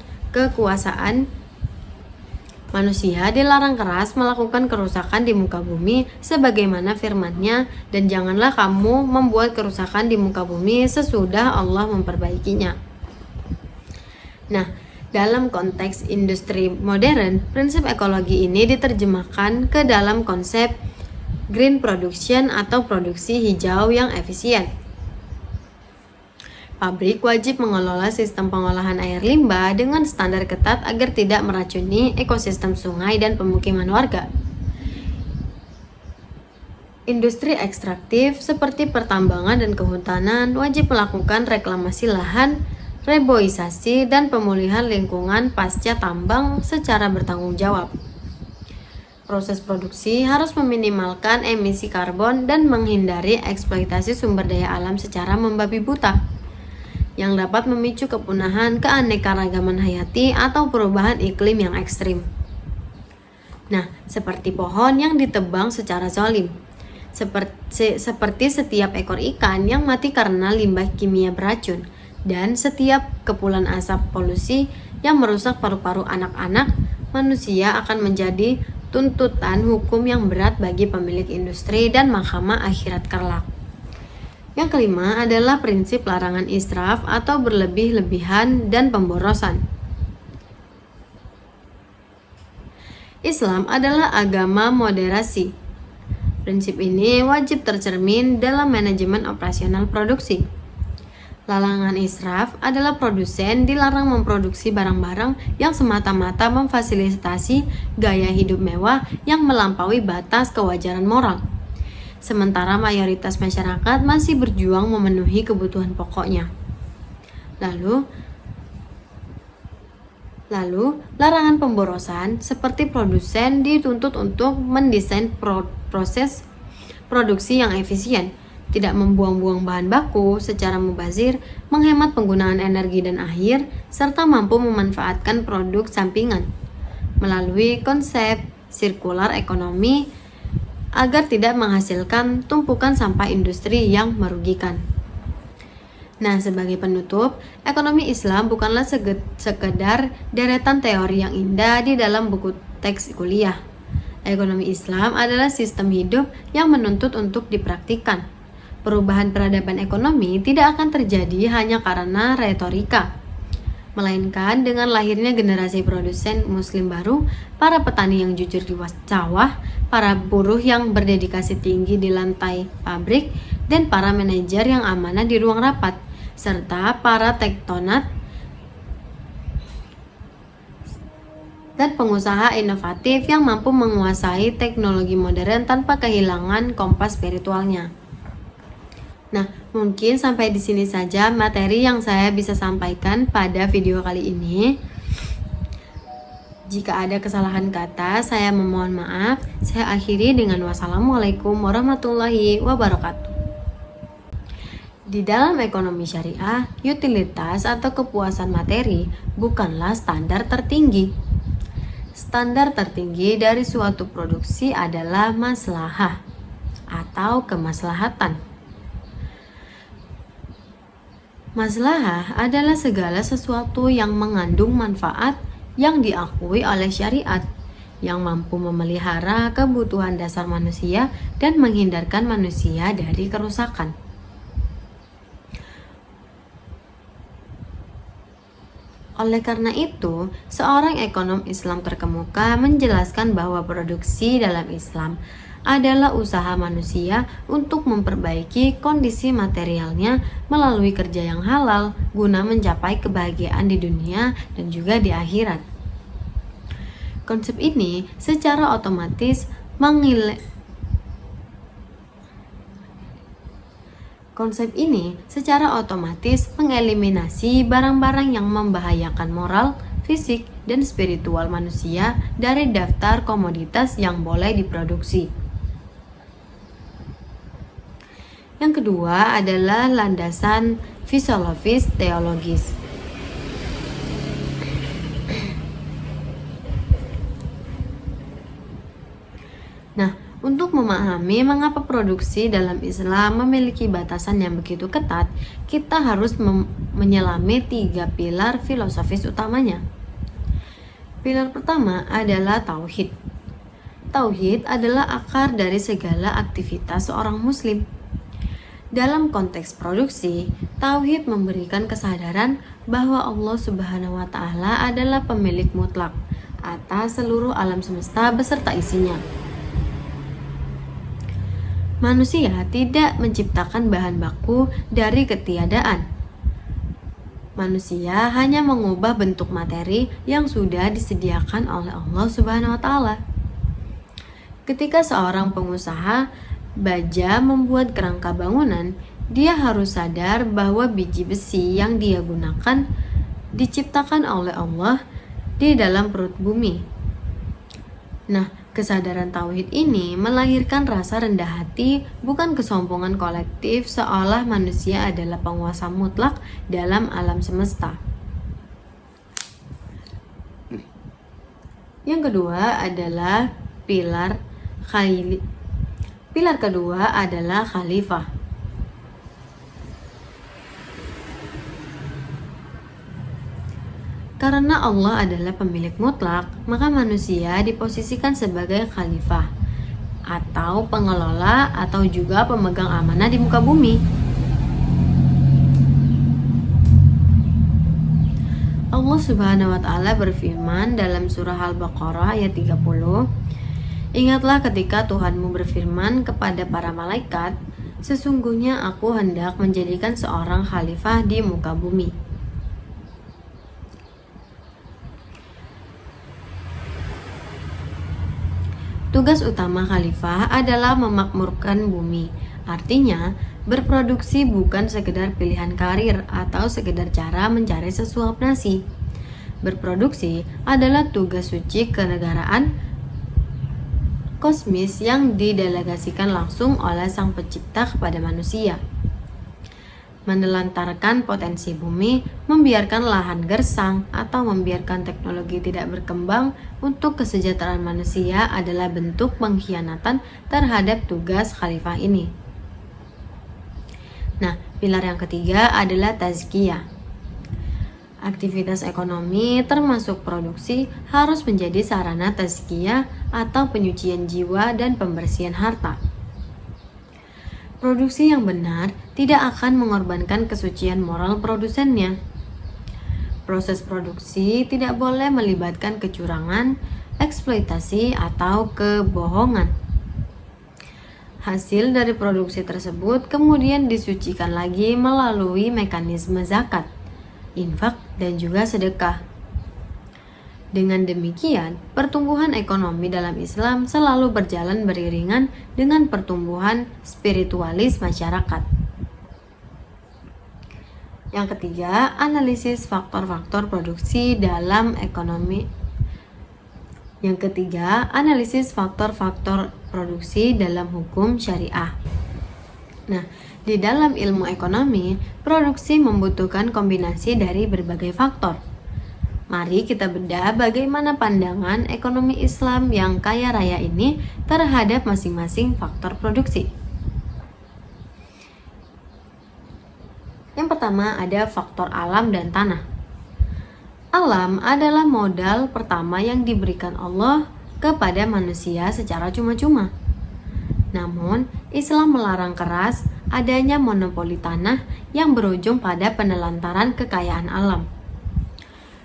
kerusakan di muka bumi sebagaimana firman-Nya, dan janganlah kamu membuat kerusakan di muka bumi sesudah Allah memperbaikinya. Nah, dalam konteks industri modern, prinsip ekologi ini diterjemahkan ke dalam konsep green production atau produksi hijau yang efisien. Pabrik wajib mengelola sistem pengolahan air limbah dengan standar ketat agar tidak meracuni ekosistem sungai dan pemukiman warga. Industri ekstraktif seperti pertambangan dan kehutanan wajib melakukan reklamasi lahan, reboisasi, dan pemulihan lingkungan pasca tambang secara bertanggung jawab. Proses produksi harus meminimalkan emisi karbon dan menghindari eksploitasi sumber daya alam secara membabi buta, yang dapat memicu kepunahan keanekaragaman hayati atau perubahan iklim yang ekstrim. Nah, seperti pohon yang ditebang secara zalim, seperti setiap ekor ikan yang mati karena limbah kimia beracun, dan setiap kepulan asap polusi yang merusak paru-paru anak-anak, manusia akan menjadi tuntutan hukum yang berat bagi pemilik industri dan mahkamah akhirat kelak. Yang kelima adalah prinsip larangan israf atau berlebih-lebihan dan pemborosan. Islam adalah agama moderasi. Prinsip ini wajib tercermin dalam manajemen operasional produksi. Larangan israf adalah produsen dilarang memproduksi barang-barang yang semata-mata memfasilitasi gaya hidup mewah yang melampaui batas kewajaran moral, sementara mayoritas masyarakat masih berjuang memenuhi kebutuhan pokoknya. Lalu, larangan pemborosan seperti produsen dituntut untuk mendesain proses produksi yang efisien, tidak membuang-buang bahan baku secara mubazir, menghemat penggunaan energi dan air, serta mampu memanfaatkan produk sampingan melalui konsep sirkular ekonomi agar tidak menghasilkan tumpukan sampah industri yang merugikan. Nah, sebagai penutup, ekonomi Islam bukanlah sekedar deretan teori yang indah di dalam buku teks kuliah. Ekonomi Islam adalah sistem hidup yang menuntut untuk dipraktikkan. Perubahan peradaban ekonomi tidak akan terjadi hanya karena retorika, melainkan dengan lahirnya generasi produsen muslim baru, para petani yang jujur di sawah, para buruh yang berdedikasi tinggi di lantai pabrik, dan para manajer yang amanah di ruang rapat, serta para tektonat dan pengusaha inovatif yang mampu menguasai teknologi modern tanpa kehilangan kompas spiritualnya. Nah, mungkin sampai di sini saja materi yang saya bisa sampaikan pada video kali ini. Jika ada kesalahan kata, saya memohon maaf. Saya akhiri dengan wassalamualaikum warahmatullahi wabarakatuh. Di dalam ekonomi syariah, utilitas atau kepuasan materi bukanlah standar tertinggi. Standar tertinggi dari suatu produksi adalah maslahah atau kemaslahatan. Maslahah adalah segala sesuatu yang mengandung manfaat yang diakui oleh syariat, yang mampu memelihara kebutuhan dasar manusia dan menghindarkan manusia dari kerusakan. Oleh karena itu, seorang ekonom Islam terkemuka menjelaskan bahwa produksi dalam Islam adalah usaha manusia untuk memperbaiki kondisi materialnya melalui kerja yang halal guna mencapai kebahagiaan di dunia dan juga di akhirat. Konsep ini secara otomatis mengeliminasi barang-barang yang membahayakan moral, fisik, dan spiritual manusia dari daftar komoditas yang boleh diproduksi. Yang kedua adalah landasan fisiologis teologis. Nah, untuk memahami mengapa produksi dalam Islam memiliki batasan yang begitu ketat, kita harus menyelami 3 pilar filosofis utamanya. Pilar pertama adalah tauhid. Tauhid adalah akar dari segala aktivitas seorang muslim. Dalam konteks produksi, tauhid memberikan kesadaran bahwa Allah Subhanahu wa Ta'ala adalah pemilik mutlak atas seluruh alam semesta beserta isinya. Manusia tidak menciptakan bahan baku dari ketiadaan. Manusia hanya mengubah bentuk materi yang sudah disediakan oleh Allah Subhanahu wa Ta'ala. Ketika seorang pengusaha baja membuat kerangka bangunan, dia harus sadar bahwa biji besi yang dia gunakan diciptakan oleh Allah di dalam perut bumi. Nah, kesadaran tauhid ini melahirkan rasa rendah hati, bukan kesombongan kolektif seolah manusia adalah penguasa mutlak dalam alam semesta. Yang kedua adalah pilar kedua adalah khalifah. Karena Allah adalah pemilik mutlak, maka manusia diposisikan sebagai khalifah atau pengelola atau juga pemegang amanah di muka bumi. Allah Subhanahu wa Ta'ala berfirman dalam surah Al-Baqarah ayat 30, "Ingatlah ketika Tuhanmu berfirman kepada para malaikat, sesungguhnya aku hendak menjadikan seorang khalifah di muka bumi." Tugas utama khalifah adalah memakmurkan bumi. Artinya, berproduksi bukan sekedar pilihan karir atau sekedar cara mencari sesuap nasi. Berproduksi adalah tugas suci kenegaraan kosmis yang didelegasikan langsung oleh Sang Pencipta kepada manusia. Menelantarkan potensi bumi, membiarkan lahan gersang, atau membiarkan teknologi tidak berkembang untuk kesejahteraan manusia adalah bentuk pengkhianatan terhadap tugas khalifah ini. Nah, pilar yang ketiga adalah tazkiyah. Aktivitas ekonomi termasuk produksi harus menjadi sarana tazkiyah atau penyucian jiwa dan pembersihan harta. Produksi yang benar tidak akan mengorbankan kesucian moral produsennya. Proses produksi tidak boleh melibatkan kecurangan, eksploitasi, atau kebohongan. Hasil dari produksi tersebut kemudian disucikan lagi melalui mekanisme zakat, infak, dan juga sedekah. Dengan demikian, pertumbuhan ekonomi dalam Islam selalu berjalan beriringan dengan pertumbuhan spiritualis masyarakat. Yang ketiga, analisis faktor-faktor produksi dalam ekonomi. Dalam hukum syariah. Nah, di dalam ilmu ekonomi, produksi membutuhkan kombinasi dari berbagai faktor. Mari kita bedah bagaimana pandangan ekonomi Islam yang kaya raya ini terhadap masing-masing faktor produksi. Yang pertama ada faktor alam dan tanah. Alam adalah modal pertama yang diberikan Allah kepada manusia secara cuma-cuma. Namun, Islam melarang keras adanya monopoli tanah yang berujung pada penelantaran kekayaan alam.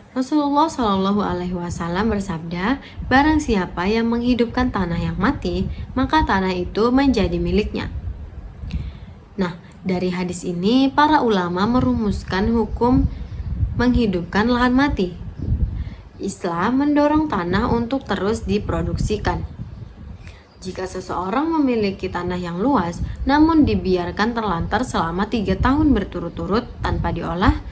Rasulullah Shallallahu Alaihi Wasallam bersabda, barang siapa yang menghidupkan tanah yang mati, maka tanah itu menjadi miliknya. Nah, dari hadis ini para ulama merumuskan hukum menghidupkan lahan mati. Islam mendorong tanah untuk terus diproduksikan. Jika seseorang memiliki tanah yang luas, namun dibiarkan terlantar selama 3 tahun berturut-turut tanpa diolah,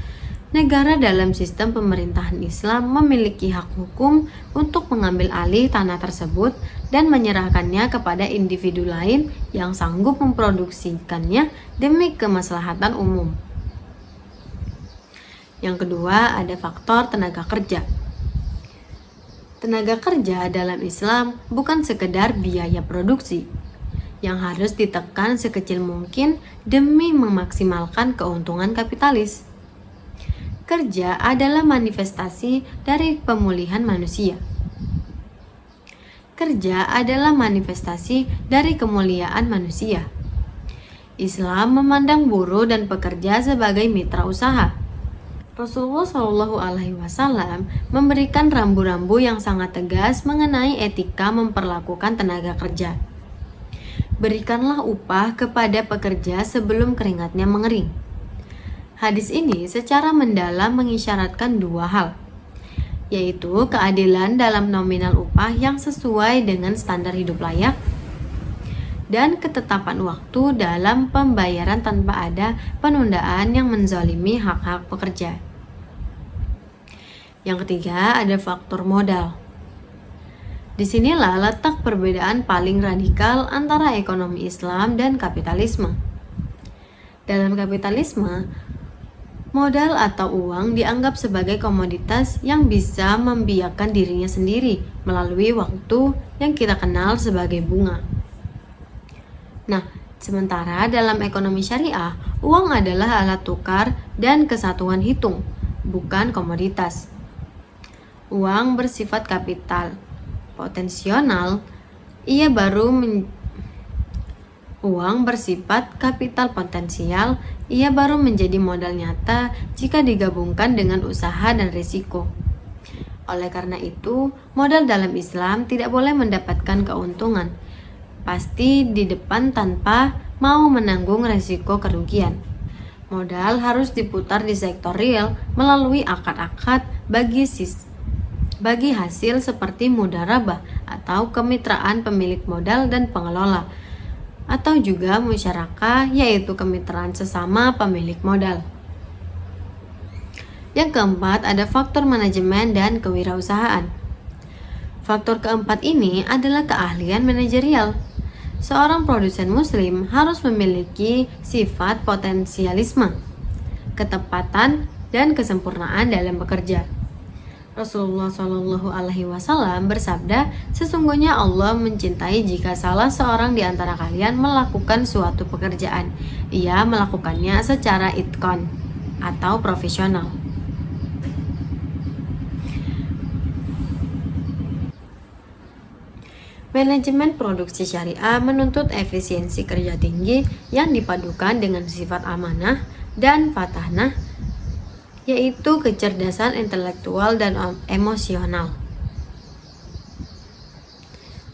negara dalam sistem pemerintahan Islam memiliki hak hukum untuk mengambil alih tanah tersebut dan menyerahkannya kepada individu lain yang sanggup memproduksikannya demi kemaslahatan umum. Yang kedua, ada faktor tenaga kerja. Tenaga kerja dalam Islam bukan sekedar biaya produksi yang harus ditekan sekecil mungkin demi memaksimalkan keuntungan kapitalis. Kerja adalah manifestasi dari pemulihan manusia. Kerja adalah manifestasi dari kemuliaan manusia. Islam memandang buruh dan pekerja sebagai mitra usaha. Rasulullah Shallallahu Alaihi Wasallam memberikan rambu-rambu yang sangat tegas mengenai etika memperlakukan tenaga kerja. Berikanlah upah kepada pekerja sebelum keringatnya mengering. Hadis ini secara mendalam mengisyaratkan 2 hal, yaitu keadilan dalam nominal upah yang sesuai dengan standar hidup layak dan ketetapan waktu dalam pembayaran tanpa ada penundaan yang menzalimi hak-hak pekerja. Yang ketiga, ada faktor modal. Disinilah letak perbedaan paling radikal antara ekonomi Islam dan kapitalisme. Dalam kapitalisme, modal atau uang dianggap sebagai komoditas yang bisa membiakkan dirinya sendiri melalui waktu yang kita kenal sebagai bunga. Nah, sementara dalam ekonomi syariah, uang adalah alat tukar dan kesatuan hitung, bukan komoditas. Uang bersifat kapital potensial, Uang bersifat kapital potensial, ia baru menjadi modal nyata jika digabungkan dengan usaha dan risiko. Oleh karena itu, modal dalam Islam tidak boleh mendapatkan keuntungan pasti di depan tanpa mau menanggung risiko kerugian. Modal harus diputar di sektor real melalui akad-akad bagi hasil seperti mudharabah atau kemitraan pemilik modal dan pengelola, atau juga musyarakah, yaitu kemitraan sesama pemilik modal. Yang keempat, ada faktor manajemen dan kewirausahaan. Faktor keempat ini adalah keahlian manajerial. Seorang produsen muslim harus memiliki sifat potensialisme, ketepatan, dan kesempurnaan dalam bekerja. Rasulullah Shallallahu Alaihi Wasallam bersabda, sesungguhnya Allah mencintai jika salah seorang di antara kalian melakukan suatu pekerjaan, ia melakukannya secara itqan atau profesional. Manajemen produksi syariah menuntut efisiensi kerja tinggi yang dipadukan dengan sifat amanah dan fatanah, yaitu kecerdasan intelektual dan emosional.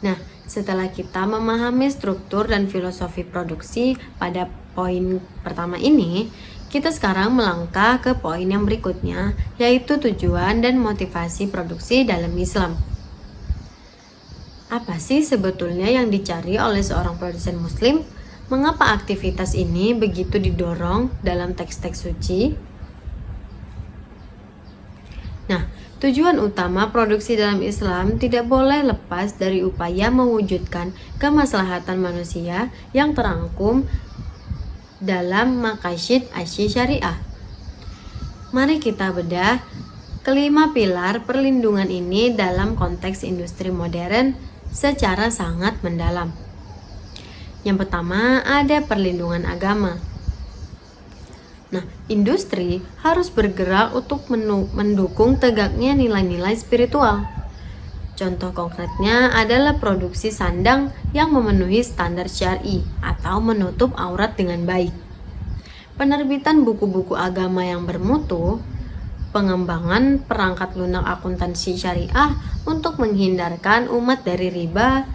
Nah, setelah kita memahami struktur dan filosofi produksi pada poin pertama ini, kita sekarang melangkah ke poin yang berikutnya, yaitu tujuan dan motivasi produksi dalam Islam. Apa sih sebetulnya yang dicari oleh seorang produsen muslim? Mengapa aktivitas ini begitu didorong dalam teks-teks suci? Nah, tujuan utama produksi dalam Islam tidak boleh lepas dari upaya mewujudkan kemaslahatan manusia yang terangkum dalam maqasid asy-syariah. Mari kita bedah kelima pilar perlindungan ini dalam konteks industri modern secara sangat mendalam. Yang pertama, ada perlindungan agama. Nah, industri harus bergerak untuk mendukung tegaknya nilai-nilai spiritual. Contoh konkretnya adalah produksi sandang yang memenuhi standar syar'i atau menutup aurat dengan baik. Penerbitan buku-buku agama yang bermutu pengembangan perangkat lunak akuntansi syariah untuk menghindarkan umat dari riba,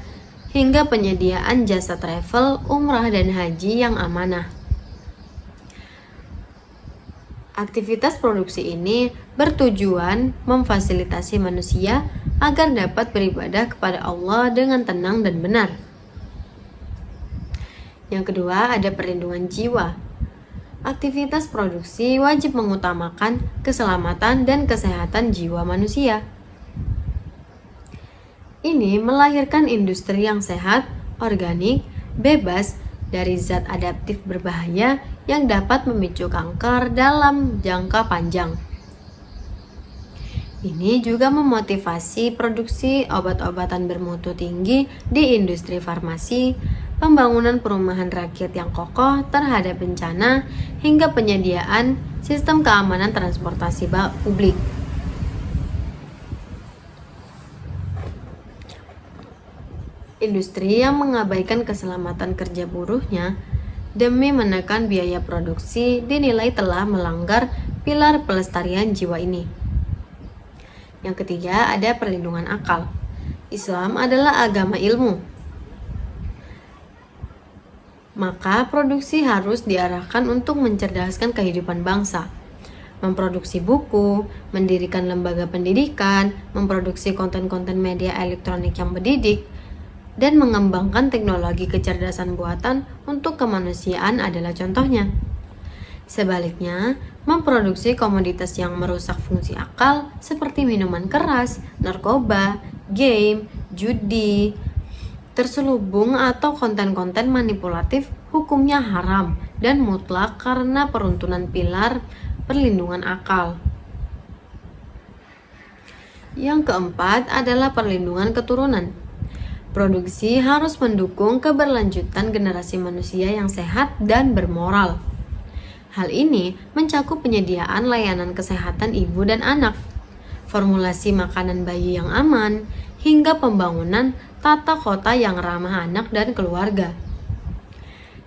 hingga penyediaan jasa travel, umrah, dan haji yang amanah. Aktivitas produksi ini bertujuan memfasilitasi manusia agar dapat beribadah kepada Allah dengan tenang dan benar. Yang kedua, ada perlindungan jiwa. Aktivitas produksi wajib mengutamakan keselamatan dan kesehatan jiwa manusia. Ini melahirkan industri yang sehat, organik, bebas dari zat adaptif berbahaya yang dapat memicu kanker dalam jangka panjang. Ini juga memotivasi produksi obat-obatan bermutu tinggi di industri farmasi, pembangunan perumahan rakyat yang kokoh terhadap bencana, hingga penyediaan sistem keamanan transportasi publik. Industri yang mengabaikan keselamatan kerja buruhnya demi menekan biaya produksi dinilai telah melanggar pilar pelestarian jiwa ini. Yang ketiga, ada perlindungan akal. Islam adalah agama ilmu. Maka produksi harus diarahkan untuk mencerdaskan kehidupan bangsa. Memproduksi buku, mendirikan lembaga pendidikan, memproduksi konten-konten media elektronik yang mendidik, dan mengembangkan teknologi kecerdasan buatan untuk kemanusiaan adalah contohnya. Sebaliknya, memproduksi komoditas yang merusak fungsi akal seperti minuman keras, narkoba, game, judi, terselubung atau konten-konten manipulatif hukumnya haram dan mutlak karena peruntunan pilar perlindungan akal. Yang keempat adalah perlindungan keturunan. Produksi harus mendukung keberlanjutan generasi manusia yang sehat dan bermoral. Hal ini mencakup penyediaan layanan kesehatan ibu dan anak, formulasi makanan bayi yang aman, hingga pembangunan tata kota yang ramah anak dan keluarga.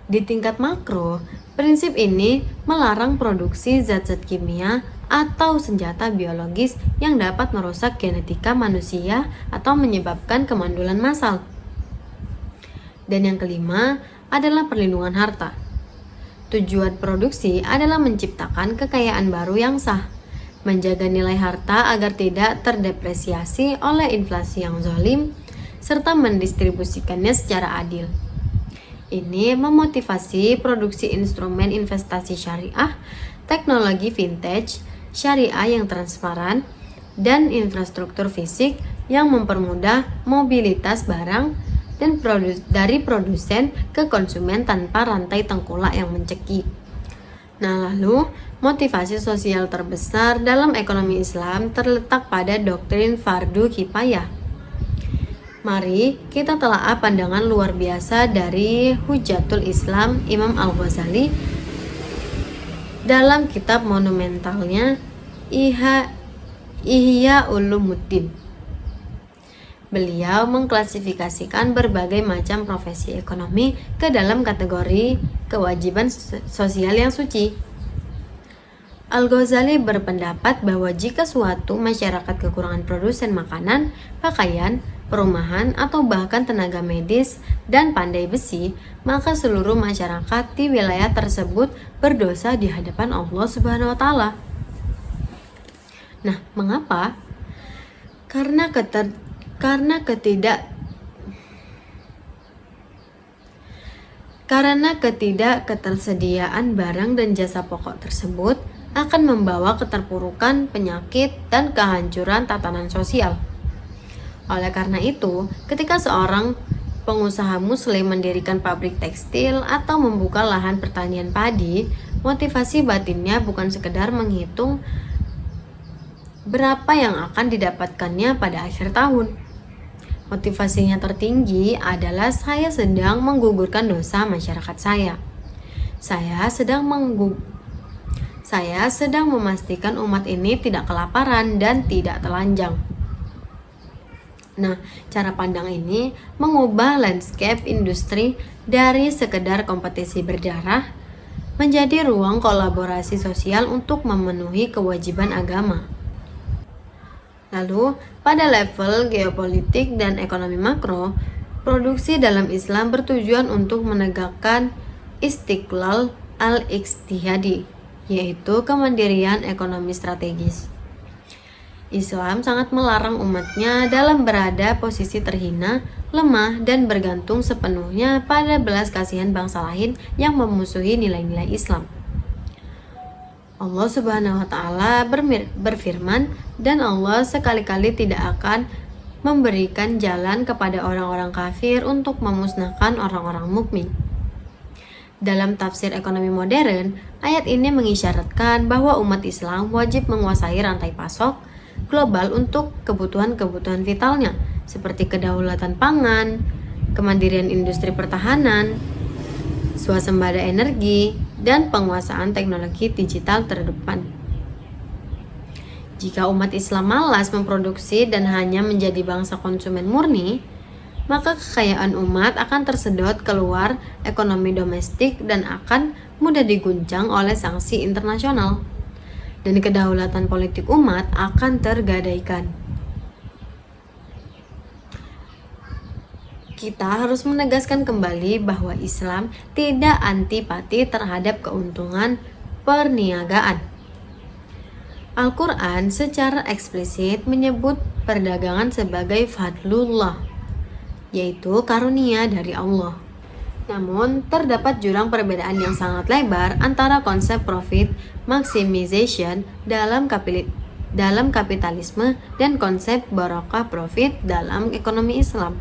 Di tingkat makro, prinsip ini melarang produksi zat-zat kimia atau senjata biologis yang dapat merusak genetika manusia atau menyebabkan kemandulan massal. Dan yang kelima adalah perlindungan harta. Tujuan produksi adalah menciptakan kekayaan baru yang sah, menjaga nilai harta agar tidak terdepresiasi oleh inflasi yang zalim, serta mendistribusikannya secara adil. Ini memotivasi produksi instrumen investasi syariah, teknologi vintage, syariah yang transparan, dan infrastruktur fisik yang mempermudah mobilitas barang dan dari produsen ke konsumen tanpa rantai tengkulak yang mencekik. Nah, lalu motivasi sosial terbesar dalam ekonomi Islam terletak pada doktrin fardu kifayah. Mari kita telaah pandangan luar biasa dari Hujatul Islam Imam Al-Ghazali dalam kitab monumentalnya Ihya Ulumuddin. Beliau mengklasifikasikan berbagai macam profesi ekonomi ke dalam kategori kewajiban sosial yang suci. Al-Ghazali berpendapat bahwa jika suatu masyarakat kekurangan produsen makanan, pakaian, perumahan, atau bahkan tenaga medis dan pandai besi, maka seluruh masyarakat di wilayah tersebut berdosa di hadapan Allah Subhanahu wa Ta'ala. Nah, mengapa? Karena ketidakketersediaan barang dan jasa pokok tersebut akan membawa keterpurukan, penyakit, dan kehancuran tatanan sosial. Oleh karena itu, ketika seorang pengusaha muslim mendirikan pabrik tekstil atau membuka lahan pertanian padi, motivasi batinnya bukan sekedar menghitung berapa yang akan didapatkannya pada akhir tahun. Motivasinya tertinggi adalah saya sedang menggugurkan dosa masyarakat saya. Saya sedang memastikan umat ini tidak kelaparan dan tidak telanjang. Nah, cara pandang ini mengubah landscape industri dari sekedar kompetisi berdarah menjadi ruang kolaborasi sosial untuk memenuhi kewajiban agama. Lalu, pada level geopolitik dan ekonomi makro, produksi dalam Islam bertujuan untuk menegakkan istiqlal al-ijtihadi, yaitu kemandirian ekonomi strategis. Islam sangat melarang umatnya dalam berada posisi terhina, lemah, dan bergantung sepenuhnya pada belas kasihan bangsa lain yang memusuhi nilai-nilai Islam. Allah Subhanahu wa Ta'ala berfirman, dan Allah sekali-kali tidak akan memberikan jalan kepada orang-orang kafir untuk memusnahkan orang-orang mukmin. Dalam tafsir ekonomi modern, ayat ini mengisyaratkan bahwa umat Islam wajib menguasai rantai pasok global untuk kebutuhan-kebutuhan vitalnya, seperti kedaulatan pangan, kemandirian industri pertahanan, swasembada energi, dan penguasaan teknologi digital terdepan. Jika umat Islam malas memproduksi dan hanya menjadi bangsa konsumen murni, maka kekayaan umat akan tersedot keluar ekonomi domestik dan akan mudah diguncang oleh sanksi internasional, dan kedaulatan politik umat akan tergadaikan. Kita harus menegaskan kembali bahwa Islam tidak antipati terhadap keuntungan perniagaan. Al-Quran secara eksplisit menyebut perdagangan sebagai fadlullah, yaitu karunia dari Allah. Namun, terdapat jurang perbedaan yang sangat lebar antara konsep profit maximization dalam kapitalisme dan konsep barokah profit dalam ekonomi Islam.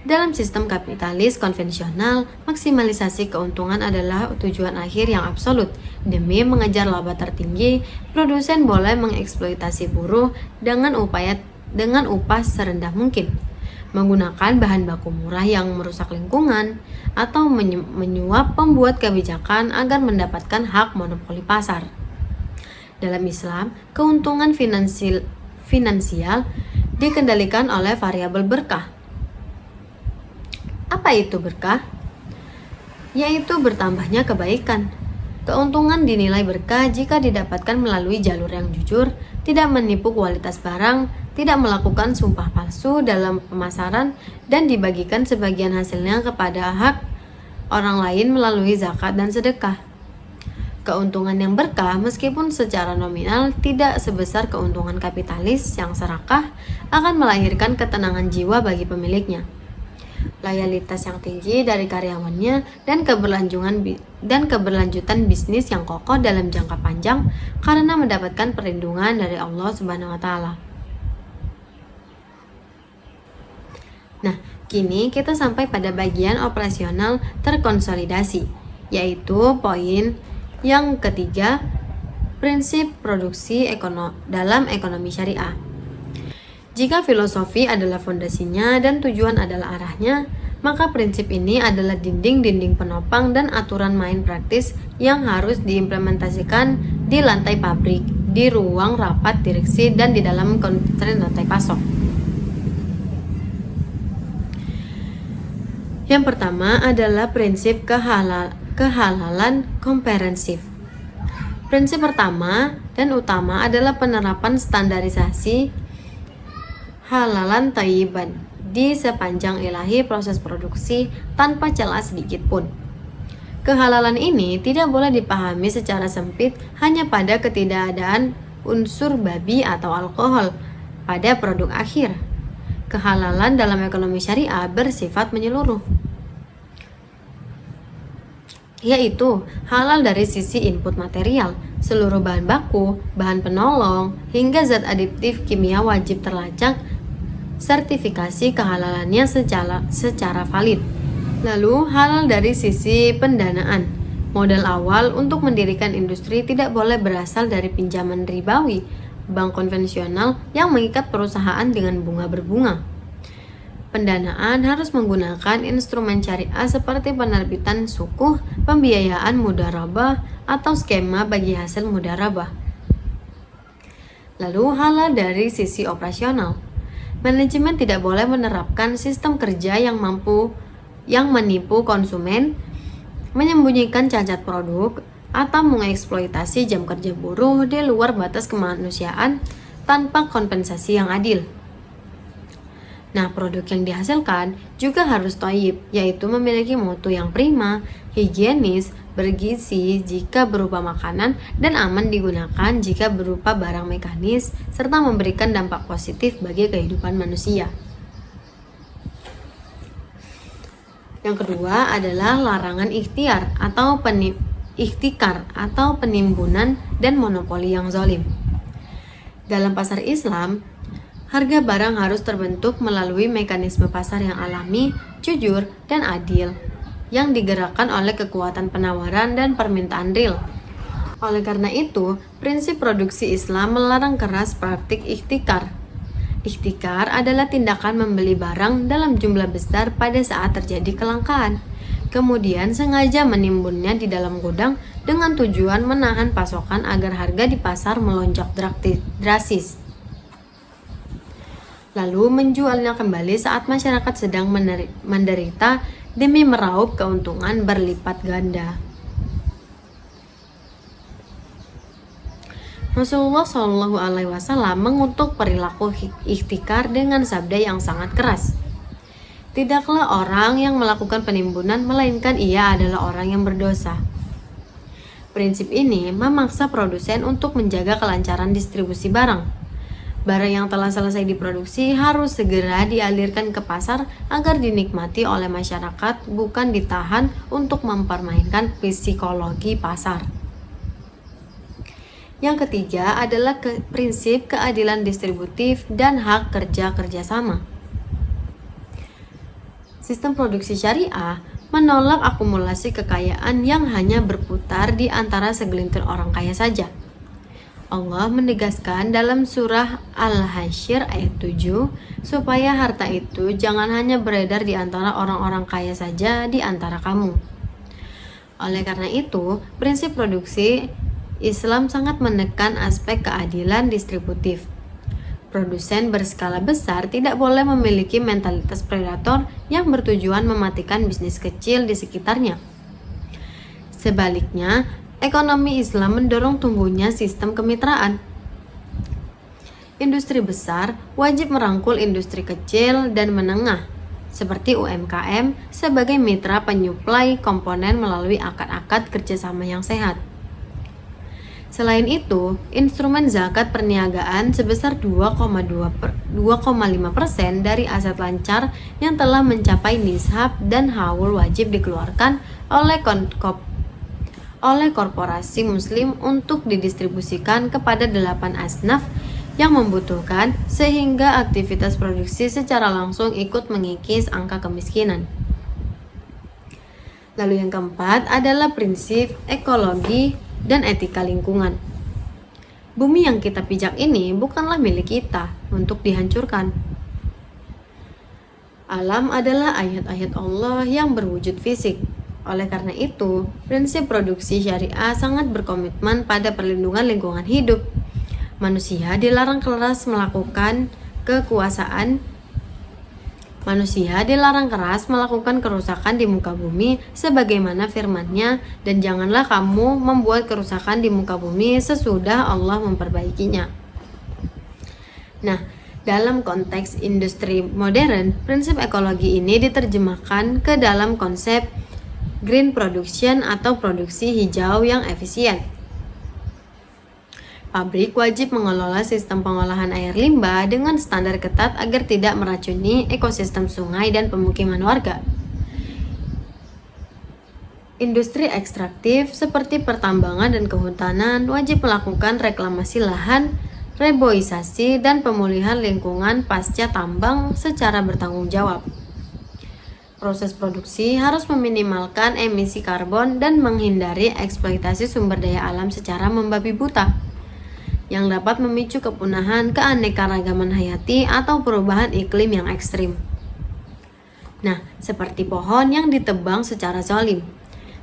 Dalam sistem kapitalis konvensional, maksimalisasi keuntungan adalah tujuan akhir yang absolut. Demi mengejar laba tertinggi, produsen boleh mengeksploitasi buruh dengan upah serendah mungkin, menggunakan bahan baku murah yang merusak lingkungan, atau menyuap pembuat kebijakan agar mendapatkan hak monopoli pasar. Dalam Islam, keuntungan finansial dikendalikan oleh variabel berkah. Apa itu berkah? Yaitu bertambahnya kebaikan. Keuntungan dinilai berkah jika didapatkan melalui jalur yang jujur, tidak menipu kualitas barang, tidak melakukan sumpah palsu dalam pemasaran, dan dibagikan sebagian hasilnya kepada hak orang lain melalui zakat dan sedekah. Keuntungan yang berkah meskipun secara nominal tidak sebesar keuntungan kapitalis yang serakah akan melahirkan ketenangan jiwa bagi pemiliknya, loyalitas yang tinggi dari karyawannya, dan keberlanjutan bisnis yang kokoh dalam jangka panjang karena mendapatkan perlindungan dari Allah Subhanahu wa Ta'ala. Nah, kini kita sampai pada bagian operasional terkonsolidasi, yaitu poin yang ketiga, prinsip produksi dalam ekonomi syariah. Jika filosofi adalah fondasinya dan tujuan adalah arahnya, maka prinsip ini adalah dinding-dinding penopang dan aturan main praktis yang harus diimplementasikan di lantai pabrik, di ruang rapat direksi, dan di dalam konstrain rantai pasok. Yang pertama adalah prinsip kehalalan komprehensif. Prinsip pertama dan utama adalah penerapan standarisasi halalan thayyiban di sepanjang ilahi proses produksi tanpa celah sedikit pun. Kehalalan ini tidak boleh dipahami secara sempit hanya pada ketidakadaan unsur babi atau alkohol pada produk akhir. Kehalalan dalam ekonomi syariah bersifat menyeluruh, yaitu halal dari sisi input material, seluruh bahan baku, bahan penolong, hingga zat adiktif kimia wajib terlacak sertifikasi kehalalannya secara valid. Lalu halal dari sisi pendanaan. Modal awal untuk mendirikan industri tidak boleh berasal dari pinjaman ribawi, bank konvensional yang mengikat perusahaan dengan bunga berbunga. Pendanaan harus menggunakan instrumen syariah seperti penerbitan sukuh, pembiayaan mudharabah, atau skema bagi hasil mudharabah. Lalu halal dari sisi operasional. Manajemen tidak boleh menerapkan sistem kerja yang menipu konsumen menyembunyikan cacat produk, atau mengeksploitasi jam kerja buruh di luar batas kemanusiaan tanpa kompensasi yang adil. Nah, produk yang dihasilkan juga harus thayyib, yaitu memiliki mutu yang prima, higienis, bergizi jika berupa makanan, dan aman digunakan jika berupa barang mekanis, serta memberikan dampak positif bagi kehidupan manusia. Yang kedua adalah larangan ikhtikar atau penimbunan dan monopoli yang zalim. Dalam pasar Islam, harga barang harus terbentuk melalui mekanisme pasar yang alami, jujur, dan adil, yang digerakkan oleh kekuatan penawaran dan permintaan real. Oleh karena itu, prinsip produksi Islam melarang keras praktik ikhtikar. Ikhtikar adalah tindakan membeli barang dalam jumlah besar pada saat terjadi kelangkaan, kemudian sengaja menimbunnya di dalam gudang dengan tujuan menahan pasokan agar harga di pasar melonjak drastis, lalu menjualnya kembali saat masyarakat sedang menderita demi meraup keuntungan berlipat ganda. Rasulullah Shallallahu Alaihi Wasallam mengutuk perilaku ikhtikar dengan sabda yang sangat keras. Tidaklah orang yang melakukan penimbunan, melainkan ia adalah orang yang berdosa. Prinsip ini memaksa produsen untuk menjaga kelancaran distribusi barang. Barang yang telah selesai diproduksi harus segera dialirkan ke pasar agar dinikmati oleh masyarakat, bukan ditahan untuk mempermainkan psikologi pasar. Yang ketiga adalah prinsip keadilan distributif dan hak kerja kerjasama. Sistem produksi syariah menolak akumulasi kekayaan yang hanya berputar di antara segelintir orang kaya saja. Allah menegaskan dalam surah Al-Hasyr ayat 7 supaya harta itu jangan hanya beredar di antara orang-orang kaya saja di antara kamu. Oleh karena itu, prinsip produksi Islam sangat menekan aspek keadilan distributif. Produsen berskala besar tidak boleh memiliki mentalitas predator yang bertujuan mematikan bisnis kecil di sekitarnya. Sebaliknya, ekonomi Islam mendorong tumbuhnya sistem kemitraan. Industri besar wajib merangkul industri kecil dan menengah, seperti UMKM, sebagai mitra penyuplai komponen melalui akad-akad kerjasama yang sehat. Selain itu, instrumen zakat perniagaan sebesar 2,5% dari aset lancar yang telah mencapai nishab dan haul wajib dikeluarkan oleh korporasi muslim untuk didistribusikan kepada 8 asnaf yang membutuhkan, sehingga aktivitas produksi secara langsung ikut mengikis angka kemiskinan. Lalu yang keempat adalah prinsip ekologi dan etika lingkungan. Bumi yang kita pijak ini bukanlah milik kita untuk dihancurkan. Alam adalah ayat-ayat Allah yang berwujud fisik. Oleh karena itu, prinsip produksi syariah sangat berkomitmen pada perlindungan lingkungan hidup. Manusia dilarang keras melakukan kerusakan di muka bumi sebagaimana firman-Nya, dan janganlah kamu membuat kerusakan di muka bumi sesudah Allah memperbaikinya. Nah, dalam konteks industri modern, prinsip ekologi ini diterjemahkan ke dalam konsep green production atau produksi hijau yang efisien. Pabrik wajib mengelola sistem pengolahan air limbah dengan standar ketat agar tidak meracuni ekosistem sungai dan pemukiman warga. Industri ekstraktif seperti pertambangan dan kehutanan wajib melakukan reklamasi lahan, reboisasi, dan pemulihan lingkungan pasca tambang secara bertanggung jawab. Proses produksi harus meminimalkan emisi karbon dan menghindari eksploitasi sumber daya alam secara membabi buta, yang dapat memicu kepunahan keanekaragaman hayati atau perubahan iklim yang ekstrim. Nah, seperti pohon yang ditebang secara zalim,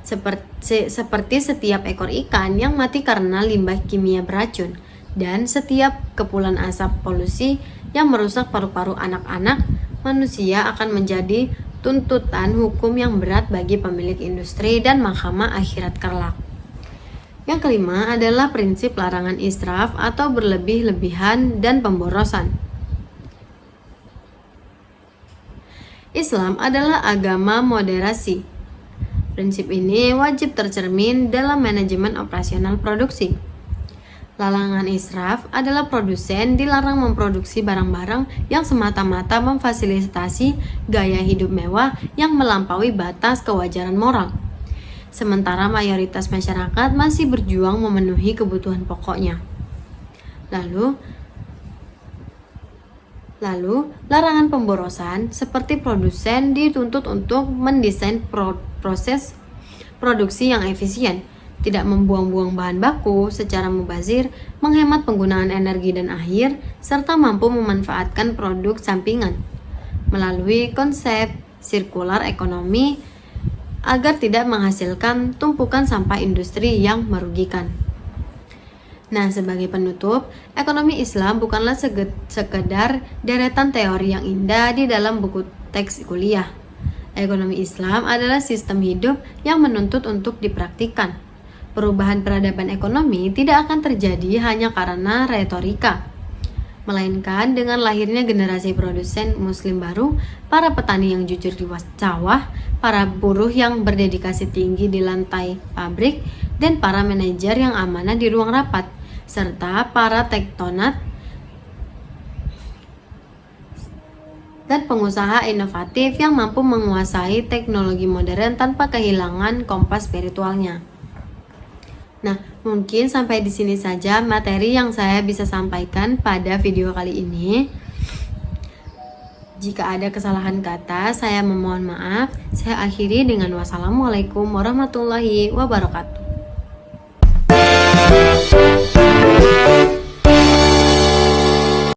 seperti setiap ekor ikan yang mati karena limbah kimia beracun, dan setiap kepulan asap polusi yang merusak paru-paru anak-anak, manusia akan menjadi tuntutan hukum yang berat bagi pemilik industri dan mahkamah akhirat kelak. Yang kelima adalah prinsip larangan israf atau berlebih-lebihan dan pemborosan. Islam adalah agama moderasi. Prinsip ini wajib tercermin dalam manajemen operasional produksi. Larangan israf adalah produsen dilarang memproduksi barang-barang yang semata-mata memfasilitasi gaya hidup mewah yang melampaui batas kewajaran moral. Sementara mayoritas masyarakat masih berjuang memenuhi kebutuhan pokoknya. Lalu, larangan pemborosan seperti produsen dituntut untuk mendesain proses produksi yang efisien, tidak membuang-buang bahan baku secara mubazir, menghemat penggunaan energi dan air, serta mampu memanfaatkan produk sampingan melalui konsep sirkular ekonomi agar tidak menghasilkan tumpukan sampah industri yang merugikan. Nah, sebagai penutup, ekonomi Islam bukanlah sekedar deretan teori yang indah di dalam buku teks kuliah. Ekonomi Islam adalah sistem hidup yang menuntut untuk dipraktikkan. Perubahan peradaban ekonomi tidak akan terjadi hanya karena retorika, melainkan dengan lahirnya generasi produsen muslim baru, para petani yang jujur di sawah, para buruh yang berdedikasi tinggi di lantai pabrik, dan para manajer yang amanah di ruang rapat, serta para tektonat dan pengusaha inovatif yang mampu menguasai teknologi modern tanpa kehilangan kompas spiritualnya. Nah, mungkin sampai di sini saja materi yang saya bisa sampaikan pada video kali ini. Jika ada kesalahan kata, saya memohon maaf. Saya akhiri dengan wassalamualaikum warahmatullahi wabarakatuh.